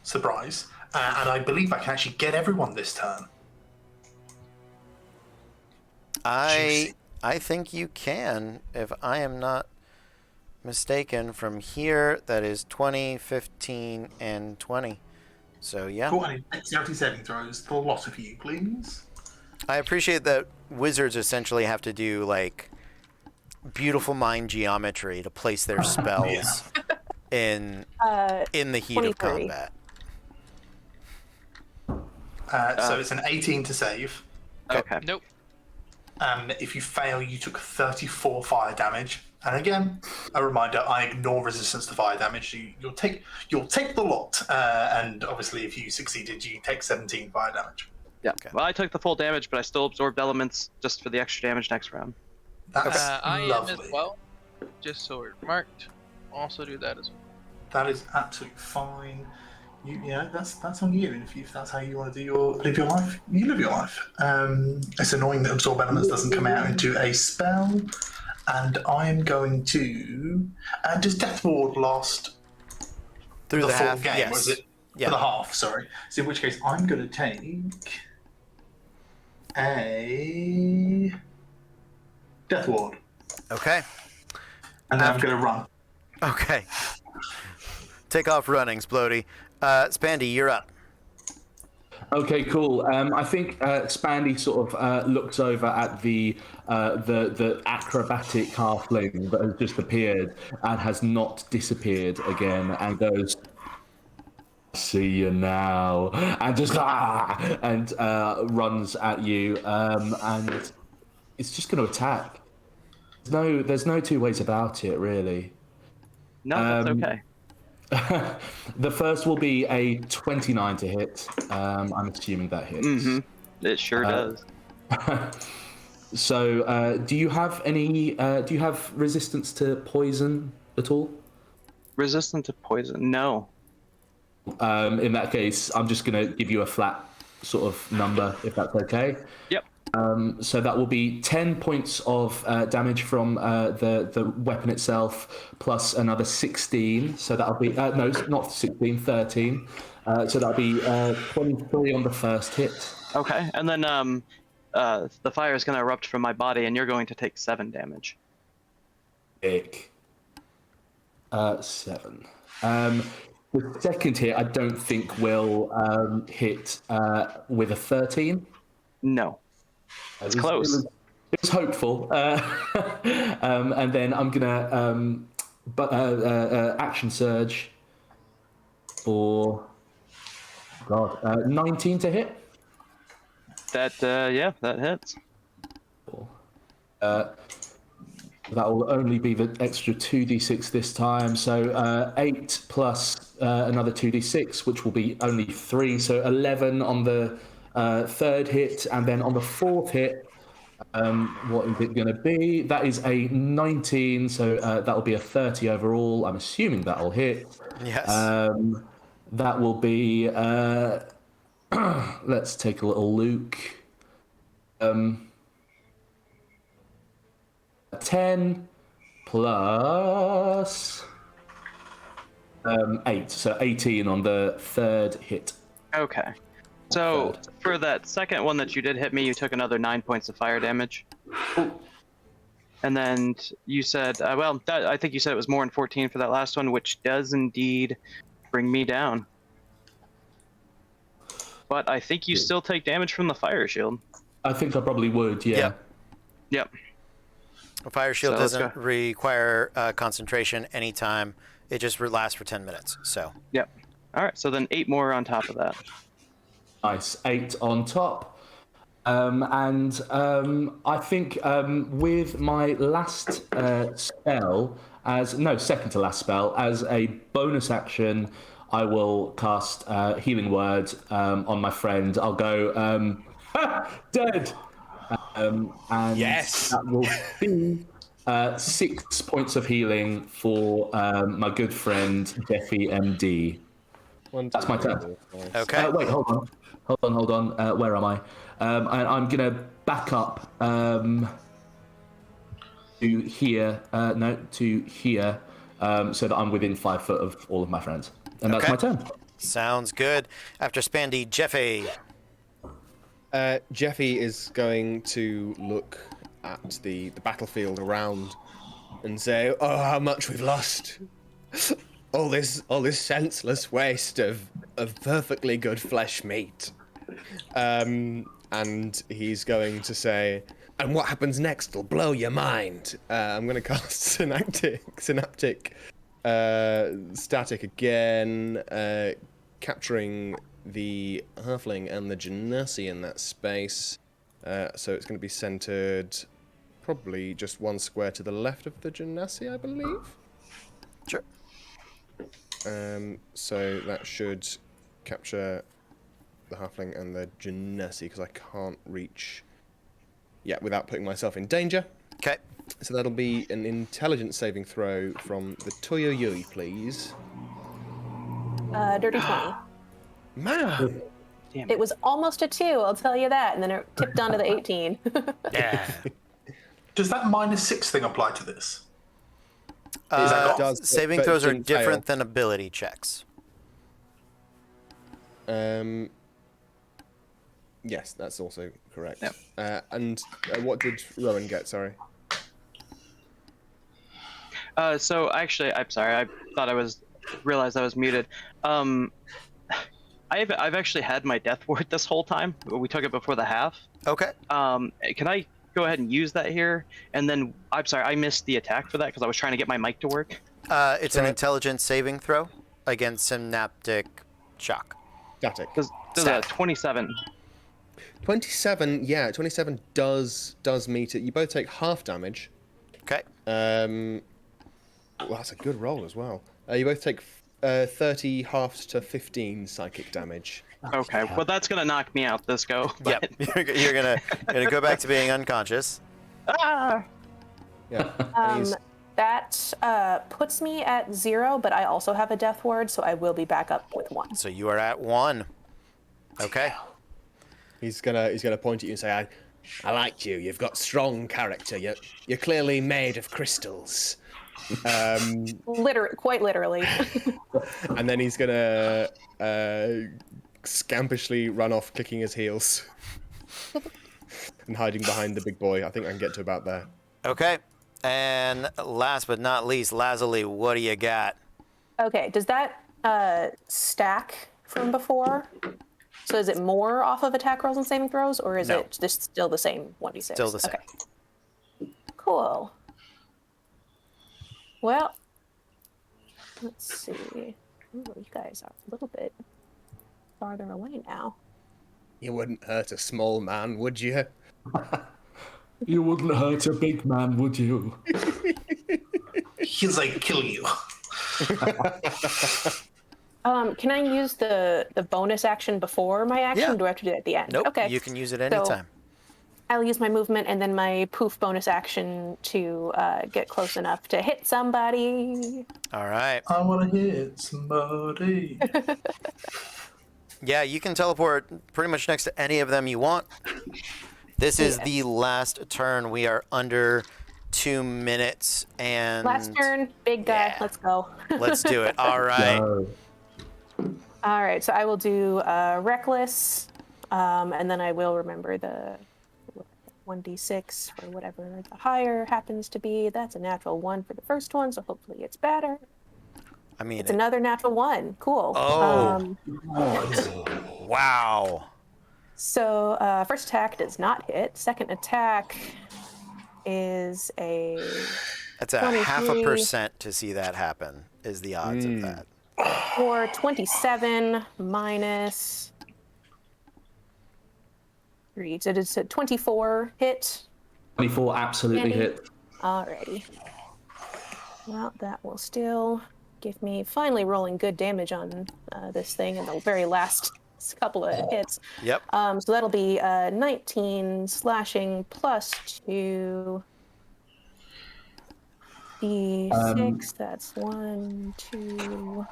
surprise, and I believe I can actually get everyone this turn. I think you can, if I am not mistaken. From here, that is 20, 15, and 20. So yeah. Cool. I need dexterity saving throws. The lot of you, please. I appreciate that wizards essentially have to do like beautiful mind geometry to place their spells in the heat of 23. combat. So it's an 18 to save. Okay. Nope. If you fail, you took 34 fire damage. And again, a reminder: I ignore resistance to fire damage. You'll take the lot. And obviously, if you succeeded, you take 17 fire damage. Yeah. Well, I took the full damage, but I still absorbed elements just for the extra damage next round. That's I am lovely. as well. Just so we're marked. Also do that as well. That is absolutely fine. That's on you. And if that's how you want to live your life, you live your life. It's annoying that absorb elements doesn't come out into a spell. And I'm going to. Does Death Ward last Through the the full half, game? yes. Or is it Yeah. for the half? Sorry. So in which case, I'm going to take a Death Ward, Okay. and then I'm going to run. Okay. Take off running, Splody. Spandy, you're up. Okay, cool. I think Spandy sort of looks over at the acrobatic halfling that has just appeared and has not disappeared again, and goes, "See you now," and just and runs at you, and it's just going to attack. There's no two ways about it, really. No, that's okay. The first will be a 29 to hit. I'm assuming that hits. It sure does. So, do you have any? Do you have resistance to poison at all? Resistant to poison? No. In that case, I'm just going to give you a flat sort of number, if that's okay. Yep. So that will be 10 points of damage from the weapon itself, plus another 16. So that'll be no, not 16, 13. So that'll be 23 on the first hit. Okay, and then the fire is going to erupt from my body, and you're going to take 7 damage. Ick. 7. The second hit, I don't think will hit with a 13. No. It's close. It was hopeful. And then I'm gonna action surge for 19 to hit. That that hits. That will only be the extra 2d6 this time. So 8 plus another 2d6, which will be only 3. So 11 on the third hit, and then on the fourth hit, what is it going to be? That is a 19, so that will be a 30 overall. I'm assuming that will hit. Yes. That will be. Let's take a little look. 10 plus 8, so 18 on the third hit. Okay. So for that second one that you did hit me, you took another 9 points of fire damage. And then you said, I think you said it was more than 14 for that last one, which does indeed bring me down. But I think you still take damage from the fire shield. I think I probably would, yeah. Yep. A fire shield So let's doesn't go. require concentration anytime. It just lasts for 10 minutes. So Yep. All right, so then 8 more on top of that. Nice. 8 on top. I think with my last spell, second to last spell, as a bonus action, I will cast Healing Word on my friend. I'll go, dead! And Yes. that will be 6 points of healing for my good friend, Jeffy MD. That's my turn. okay. Wait, hold on. Where am I? And I'm gonna back up to here. To here, so that I'm within 5 foot of all of my friends, and that's Okay. my turn. Sounds good. After Spandy, Jeffy. Jeffy is going to look at the battlefield around and say, "Oh, how much we've lost! All this senseless waste of perfectly good flesh meat." And he's going to say, "And what happens next will blow your mind." I'm going to cast synaptic static again, capturing the halfling and the genasi in that space. So it's going to be centered probably just 1 square to the left of the genasi, I believe. Sure. So that should capture the halfling and the genasi, because I can't reach without putting myself in danger. Okay. So that'll be an intelligence saving throw from the Toyoyui, please. Dirty 20. Man! It was almost a 2, I'll tell you that, and then it tipped onto the 18. Yeah. Does that -6 thing apply to this? It does, Saving but throws are didn't fail. different than ability checks. Yes, that's also correct. Yep. And what did Rowan get? Sorry. So actually, I'm sorry. I thought realized I was muted. I've actually had my death ward this whole time. We took it before the half. Okay. Can I go ahead and use that here? And then I'm sorry, I missed the attack for that because I was trying to get my mic to work. It's an intelligence saving throw against synaptic shock. Static. Does a Static. 27? 27. Yeah, 27 does meet it. You both take half damage. Okay. Well, that's a good roll as well. You both take 30 halves to 15 psychic damage. Okay, well that's gonna knock me out this go. but- Yep. You're gonna go back to being unconscious. Ah! Yeah. and he's- That puts me at 0, but I also have a death ward, so I will be back up with 1. So you are at 1. Okay. He's gonna point at you and say, "I liked you. You've got strong character. You're clearly made of crystals." Quite literally. And then he's gonna scampishly run off, kicking his heels and hiding behind the big boy. I think I can get to about there. Okay. And last but not least, Lazuli, what do you got? Okay, does that stack from before? So is it more off of attack rolls and saving throws, or is No. it just still the same 1d6? Still the same. Okay. Cool. Well, let's see. Ooh, you guys are a little bit farther away now. You wouldn't hurt a small man, would you? You wouldn't hurt a big man, would you? He's like, kill you. Can I use the bonus action before my action? Yeah. Or do I have to do it at the end? Nope. Okay. You can use it anytime. I'll use my movement and then my poof bonus action to get close enough to hit somebody. All right. I want to hit somebody. Yeah, you can teleport pretty much next to any of them you want. This is the last turn. We are under 2 minutes and Last turn, big guy. Yeah. Let's go. let's do it. All right. No. All right, so I will do reckless, and then I will remember the 1d6 for whatever the higher happens to be. That's a natural 1 for the first one, so hopefully it's better. I mean, It's another natural 1. Cool. Oh. Wow. So first attack does not hit. Second attack is a That's a 23. 0.5% to see that happen, is the odds of that. for 27 minus 3. So it's a 24 hit. 24 absolutely Andy? hit. Alrighty. Well, that will still give me finally rolling good damage on this thing in the very last couple of hits. Yep. So that'll be 19 slashing plus 2 d6. That's 1, 2.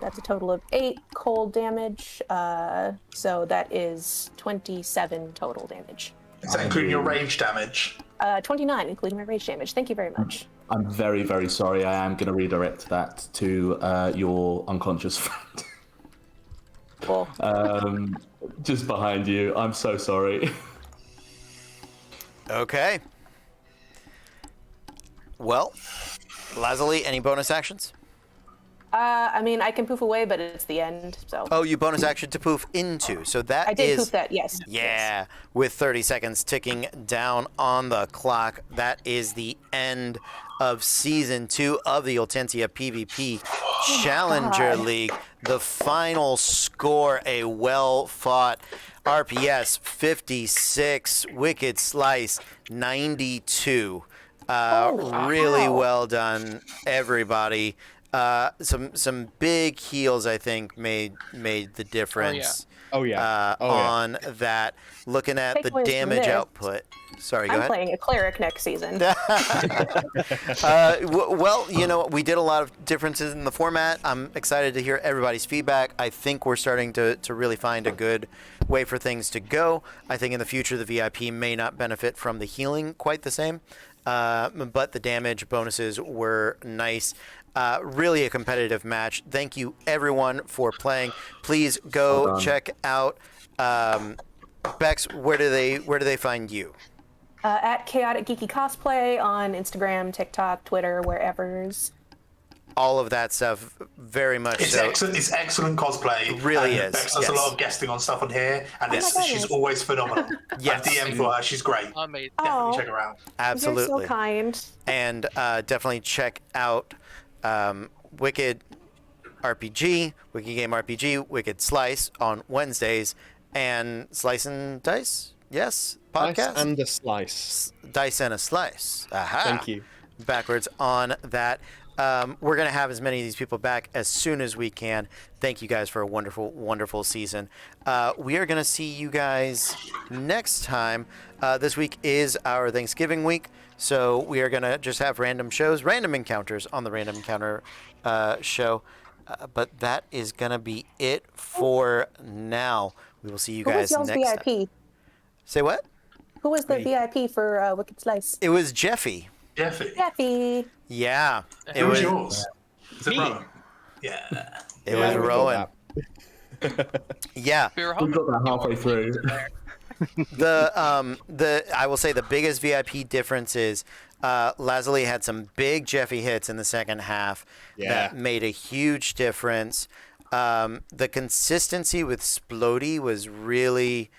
That's a total of 8 cold damage. So that is 27 total damage. Is that including your rage damage? 29, including my rage damage. Thank you very much. I'm very, very sorry. I am going to redirect that to your unconscious friend. Cool. Just behind you. I'm so sorry. Okay. Well, Lazuli, any bonus actions? I mean, I can poof away, but it's the end, so. Oh, you bonus action to poof into. So that I did is poof that, yes. Yeah, with 30 seconds ticking down on the clock, that is the end of Season 2 of the Ultentia PvP Challenger League. The final score, a well-fought RPS 56, Wicked Slice 92. Really well done, everybody. Some big heals, I think, made the difference. Oh yeah. On that. Looking at the Takeaways from damage this. output. Sorry, go I'm ahead. playing a cleric next season. Well, you know, we did a lot of differences in the format. I'm excited to hear everybody's feedback. I think we're starting to really find a good way for things to go. I think in the future the VIP may not benefit from the healing quite the same, but the damage bonuses were nice. Really a competitive match. Thank you everyone for playing. Please go check out Bex. Where do they find you? At Chaotic Geeky Cosplay on Instagram, TikTok, Twitter, wherever's. All of that stuff, very much It's so. excellent. It's excellent cosplay. It really and is, Bex does a yes. lot of guesting on stuff on here, and my she's goodness. always phenomenal. Yes. I DM for her. She's great. Amazing. Definitely Oh. check her out. Absolutely. You're so kind. And definitely check out Wicked RPG, Wicked Game RPG, Wicked Slice on Wednesdays, and Slice and Dice. Yes, podcast. Dice and a slice. Dice and a Slice. Aha. Thank you. Backwards on that. We're going to have as many of these people back as soon as we can. Thank you guys for a wonderful, wonderful season. We are going to see you guys next time. This week is our Thanksgiving week, so we are going to just have random shows, random encounters on the Random Encounter show. But that is going to be it for now. We will see you Who was guys y'all's next VIP? time. Say what? Who was the VIP for Wicked Slice? It was Jeffy. Jeffy, Jeffy. Yeah. It who was was yours? Is it Me. Rowan? Yeah. It Yeah, was we Rowan. thought Yeah. We were We hoping got that halfway through. The I will say the biggest VIP difference is Lazuli had some big Jeffy hits in the second half that made a huge difference. The consistency with Splody was really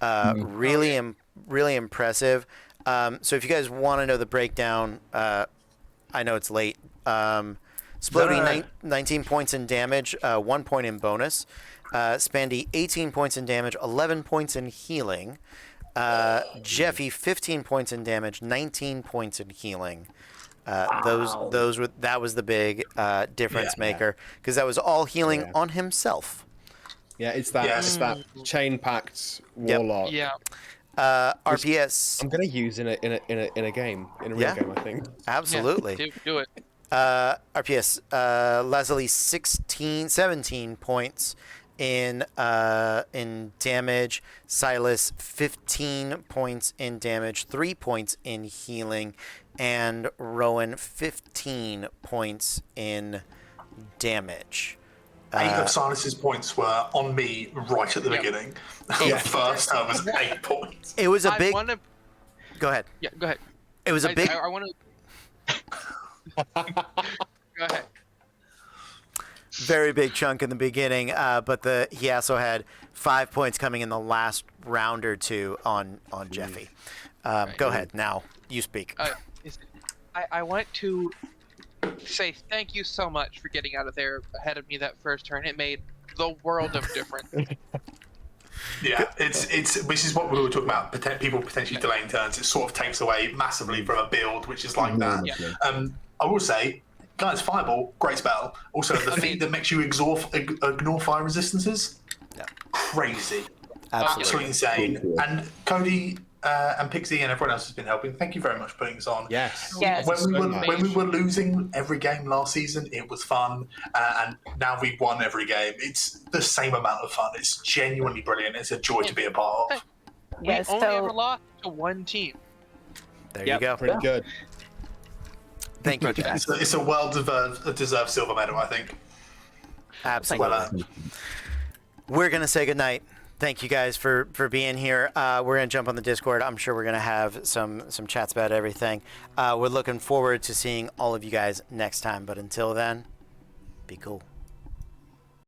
really impressive. So if you guys want to know the breakdown, I know it's late. Splody 19 points in damage, 1 point in bonus. Spandy 18 points in damage, 11 points in healing. Jeffy 15 points in damage, 19 points in healing. That was the big difference maker because that was all healing on himself. Yeah, it's that chain packed warlock. Yeah. RPS I'm gonna use in a game, in a real game, I think. absolutely. Do it. RPS Lazuli 17 points in damage. Silas 15 points in damage, 3 points in healing, and Rowan 15 points in damage. 8 of Silas's points were on me right at the beginning. The first time was 8 points. It was a I big. want to Go ahead. Yeah, go ahead. It was a big. I want to. Go ahead. Very big chunk in the beginning, but he also had 5 points coming in the last round or two on Jeffy. Go ahead now. You speak. I want to say thank you so much for getting out of there ahead of me that first turn. It made the world of difference. Yeah, it's which is what we were talking about. People potentially delaying turns. It sort of takes away massively from a build, which is like that. Yeah. I will say, guys, Fireball, great spell. Also, the feat that makes you ignore fire resistances, crazy, absolutely insane. Cool. And Cody and Pixie and everyone else has been helping. Thank you very much for putting this on. Yes. Yes. When we were losing every game last season, it was fun, and now we've won every game. It's the same amount of fun. It's genuinely brilliant. It's a joy to be a part of. Yes, We only so- ever lost to one team. There you go. Pretty good. Thank you, guys. It's a well-deserved silver medal, I think. Absolutely. Well earned. We're going to say goodnight. Thank you guys for being here. We're going to jump on the Discord. I'm sure we're going to have some chats about everything. We're looking forward to seeing all of you guys next time. But until then, be cool.